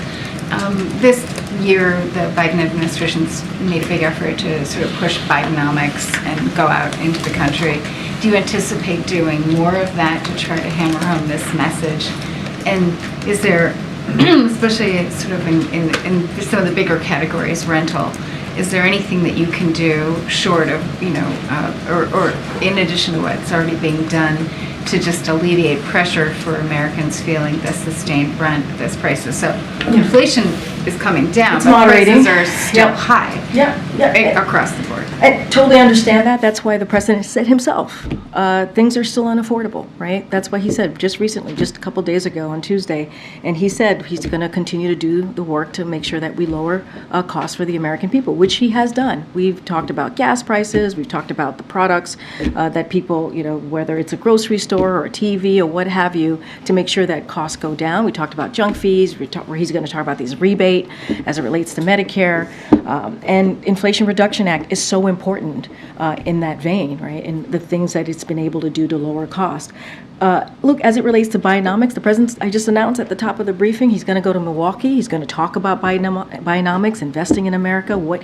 S9: This year, the Biden administration's made a big effort to sort of push Bidenomics and go out into the country. Do you anticipate doing more of that to try to hammer home this message? And is there, especially sort of in some of the bigger categories, rental, is there anything that you can do short of, or in addition to what's already being done to just alleviate pressure for Americans feeling the sustained brunt of this prices? So inflation is coming down,
S5: It's
S9: but
S5: moderating.
S9: prices are still high across the board.
S5: I totally understand that. That's why the president said himself, things are still unaffordable, right? That's what he said just recently, just a couple days ago on Tuesday. And he said he's going to continue to do the work to make sure that we lower costs for the American people, which he has done. We've talked about gas prices. We've talked about the products that people, whether it's a grocery store or a TV or what have you, to make sure that costs go down. We talked about junk fees, where he's going to talk about these rebate as it relates to Medicare. And Inflation Reduction Act is so important in that vein, right? And the things that it's been able to do to lower cost. Look, as it relates to Bidenomics, the president, I just announced at the top of the briefing, he's going to go to Milwaukee. He's going to talk about Bidenomics, investing in America, what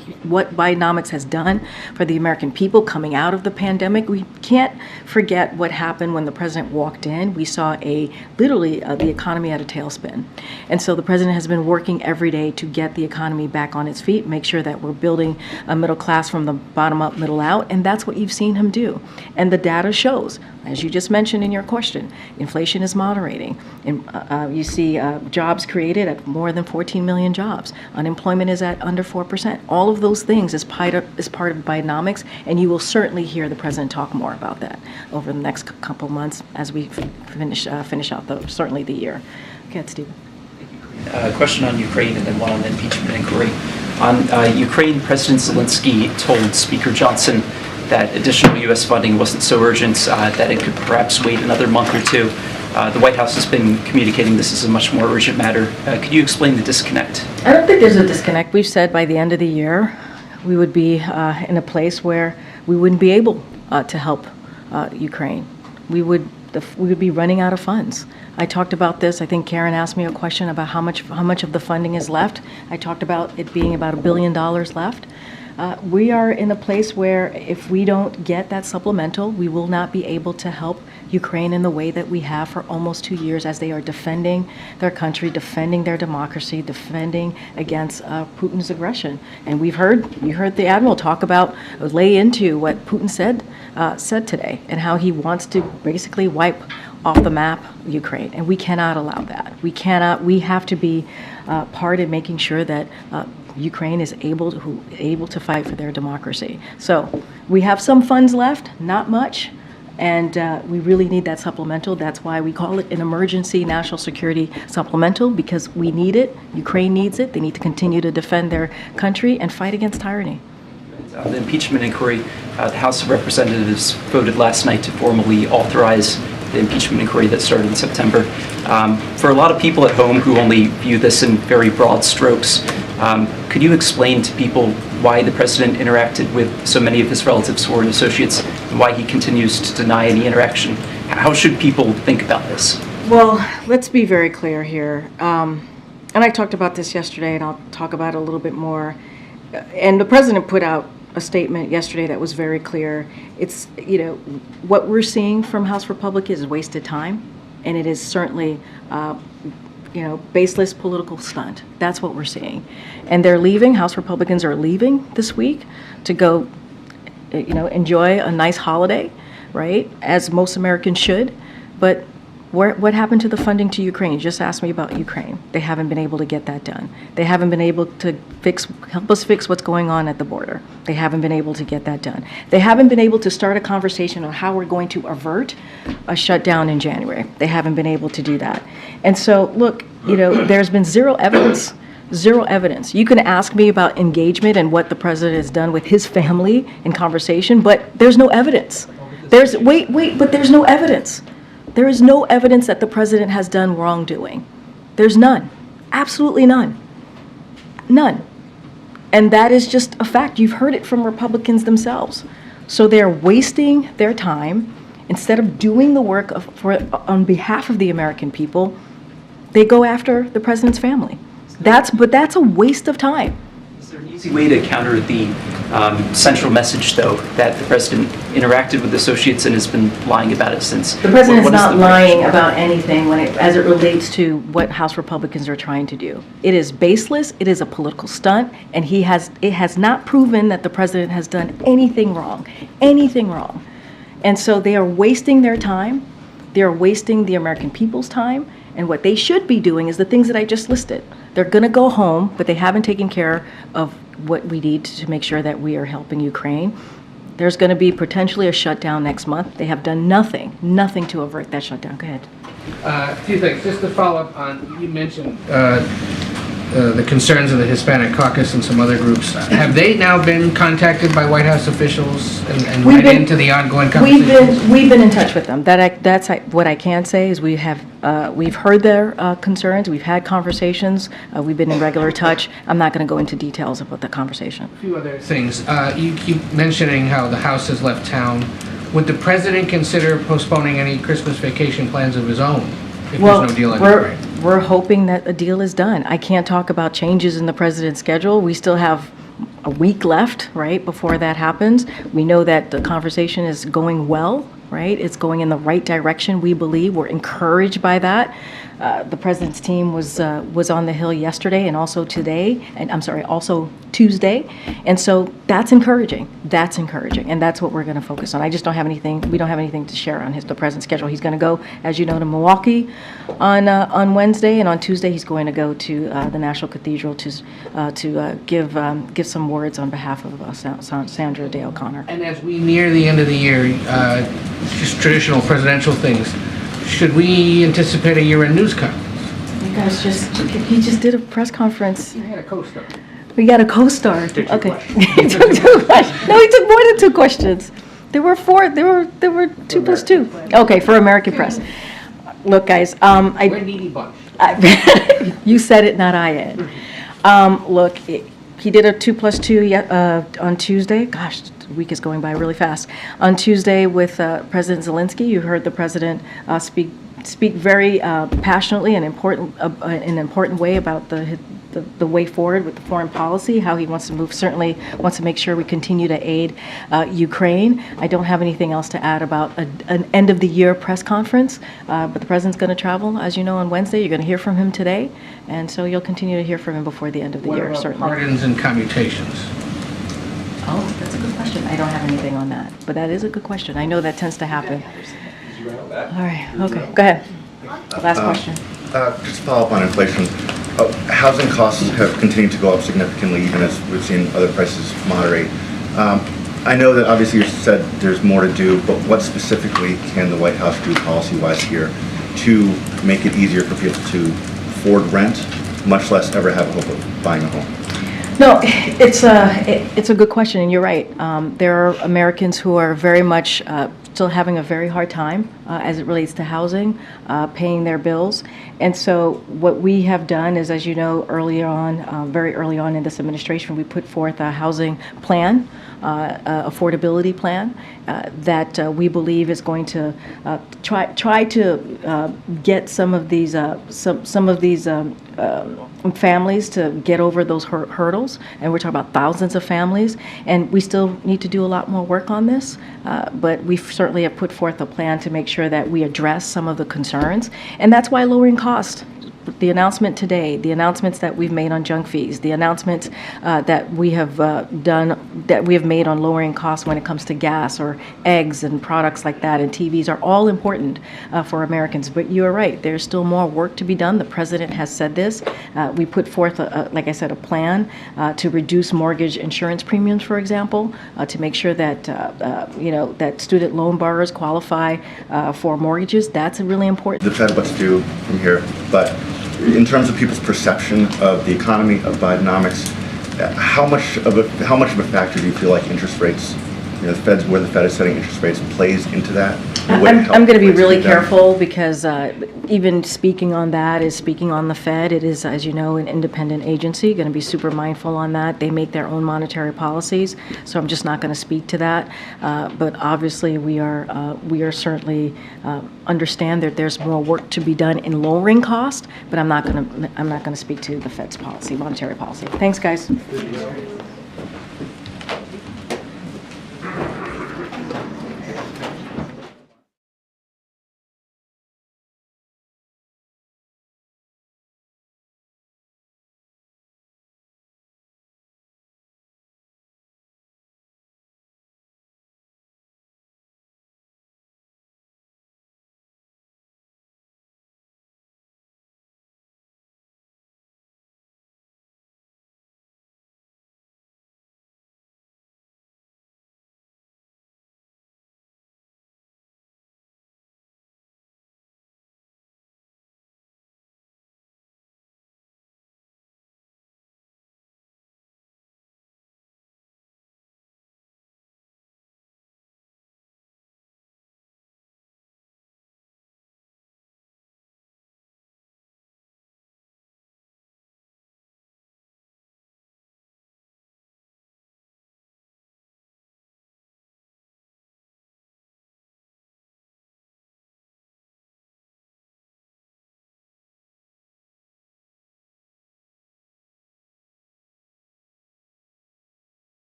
S5: Bidenomics has done for the American people coming out of the pandemic. We can't forget what happened when the president walked in. We saw literally the economy at a tailspin. And so the president has been working every day to get the economy back on its feet, make sure that we're building a middle class from the bottom up, middle out, and that's what you've seen him do. And the data shows, as you just mentioned in your question, inflation is moderating. And you see jobs created at more than 14 million jobs. Unemployment is at under 4%. All of those things is part of Bidenomics, and you will certainly hear the president talk more about that over the next couple months as we finish out certainly the year. Okay, Stephen.
S2: A question on Ukraine and then one on the impeachment inquiry. On Ukraine, President Zelensky told Speaker Johnson that additional U.S. funding wasn't so urgent that it could perhaps wait another month or two. The White House has been communicating this is a much more urgent matter. Could you explain the disconnect?
S5: I don't think there's a disconnect. We've said by the end of the year, we would be in a place where we wouldn't be able to help Ukraine. We would be running out of funds. I talked about this. I think Karen asked me a question about how much of the funding is left. I talked about it being about $1 billion left. We are in a place where if we don't get that supplemental, we will not be able to help Ukraine in the way that we have for almost 2 years as they are defending their country, defending their democracy, defending against Putin's aggression. And you heard the Admiral lay into what Putin said today and how he wants to basically wipe off the map Ukraine. And we cannot allow that. We have to be part in making sure that Ukraine is able to fight for their democracy. So we have some funds left, not much, and we really need that supplemental. That's why we call it an emergency national security supplemental, because we need it. Ukraine needs it. They need to continue to defend their country and fight against tyranny.
S2: The impeachment inquiry, the House of Representatives voted last night to formally authorize the impeachment inquiry that started in September. For a lot of people at home who only view this in very broad strokes, could you explain to people why the president interacted with so many of his relatives, foreign associates, and why he continues to deny any interaction? How should people think about this?
S5: Well, let's be very clear here. And I talked about this yesterday, and I'll talk about it a little bit more. And the president put out a statement yesterday that was very clear. It's, what we're seeing from House Republicans is wasted time, and it is certainly baseless political stunt. That's what we're seeing. And they're leaving, House Republicans are leaving this week to go, enjoy a nice holiday, right? As most Americans should. But What happened to the funding to Ukraine? You just asked me about Ukraine. They haven't been able to get that done. They haven't been able to help us fix what's going on at the border. They haven't been able to get that done. They haven't been able to start a conversation on how we're going to avert a shutdown in January. They haven't been able to do that. And so, look, there's been zero evidence. Zero evidence. You can ask me about engagement and what the president has done with his family in conversation, but there's no evidence. But there's no evidence. There is no evidence that the president has done wrongdoing. There's none. Absolutely none. None. And that is just a fact. You've heard it from Republicans themselves. So they're wasting their time. Instead of doing the work on behalf of the American people, they go after the president's family. But that's a waste of time.
S2: Is there an easy way to counter the central message, though, that the president interacted with associates and has been lying about it since?
S5: The president is not lying about anything as it relates to what House Republicans are trying to do. It is baseless. It is a political stunt, and it has not proven that the president has done anything wrong. Anything wrong. And so they are wasting their time. They are wasting the American people's time. And what they should be doing is the things that I just listed. They're going to go home, but they haven't taken care of what we need to make sure that we are helping Ukraine. There's going to be potentially a shutdown next month. They have done nothing to avert that shutdown. Go ahead.
S3: A few things. Just to follow up on, you mentioned the concerns of the Hispanic caucus and some other groups. Have they now been contacted by White House officials and read into the ongoing conversations?
S5: We've been in touch with them. That's what I can say is we've heard their concerns. We've had conversations. We've been in regular touch. I'm not going to go into details about the conversation.
S3: A few other things. You keep mentioning how the House has left town. Would the president consider postponing any Christmas vacation plans of his own if there's no deal on Ukraine?
S5: We're hoping that a deal is done. I can't talk about changes in the president's schedule. We still have a week left, right, before that happens. We know that the conversation is going well, right? It's going in the right direction, we believe. We're encouraged by that. The president's team was on the Hill yesterday and also today, and also Tuesday. And so that's encouraging. That's encouraging. And that's what we're going to focus on. I just don't have anything, we don't have anything to share on the president's schedule. He's going to go, as you know, to Milwaukee on Wednesday, and on Tuesday he's going to go to the National Cathedral to give some words on behalf of Sandra Day O'Connor.
S3: And as we near the end of the year, just traditional presidential things, should we anticipate a year-end news conference?
S5: You guys he just did a press conference.
S3: You had a co-star.
S5: We got a co-star. Okay.
S3: He
S5: took 2 questions. No, he took more than 2 questions. There were 4. There were 2 plus 2. Okay, for American press. Look, guys.
S3: We're needy bunch.
S5: You said it, not I did. Look, he did a 2 plus 2 on Tuesday. Gosh, the week is going by really fast. On Tuesday with President Zelensky, you heard the president speak very passionately and in an important way about the way forward with the foreign policy, how he wants to move, certainly wants to make sure we continue to aid Ukraine. I don't have anything else to add about an end of the year press conference, but the president's going to travel, as you know, on Wednesday. You're going to hear from him today, and so you'll continue to hear from him before the end of the year, certainly.
S3: Pardons and commutations?
S5: Oh, that's a good question. I don't have anything on that, but that is a good question. I know that tends to happen. All right, okay, go ahead. Last question.
S6: Just to follow up on inflation. Housing costs have continued to go up significantly, even as we've seen other prices moderate. I know that obviously you said there's more to do, but what specifically can the White House do policy-wise here to make it easier for people to afford rent, much less ever have a hope of buying a home?
S5: No, it's a good question, and you're right. There are Americans who are very much still having a very hard time as it relates to housing, paying their bills. And so what we have done is, as you know, very early on in this administration, we put forth a housing plan, affordability plan that we believe is going to try to get some of these families to get over those hurdles. And we're talking about thousands of families, and we still need to do a lot more work on this. But we certainly have put forth a plan to make sure that we address some of the concerns, and that's why lowering cost the announcement today, the announcements that we've made on junk fees, the announcements that we have made on lowering costs when it comes to gas or eggs and products like that, and TVs are all important for Americans. But you are right, there's still more work to be done. The president has said this. We put forth, like I said, a plan to reduce mortgage insurance premiums, for example, to make sure that that student loan borrowers qualify for mortgages. That's really important.
S6: The Fed what's due from here, but in terms of people's perception of the economy, of Bidenomics, how much of a factor do you feel like interest rates, where the Fed is setting interest rates, plays into that?
S5: I'm going to be really careful because even speaking on that is speaking on the Fed. It is, as you know, an independent agency, going to be super mindful on that. They make their own monetary policies, so I'm just not going to speak to that. But obviously, we are certainly understand that there's more work to be done in lowering cost. But I'm not going to speak to the Fed's policy, monetary policy. Thanks, guys.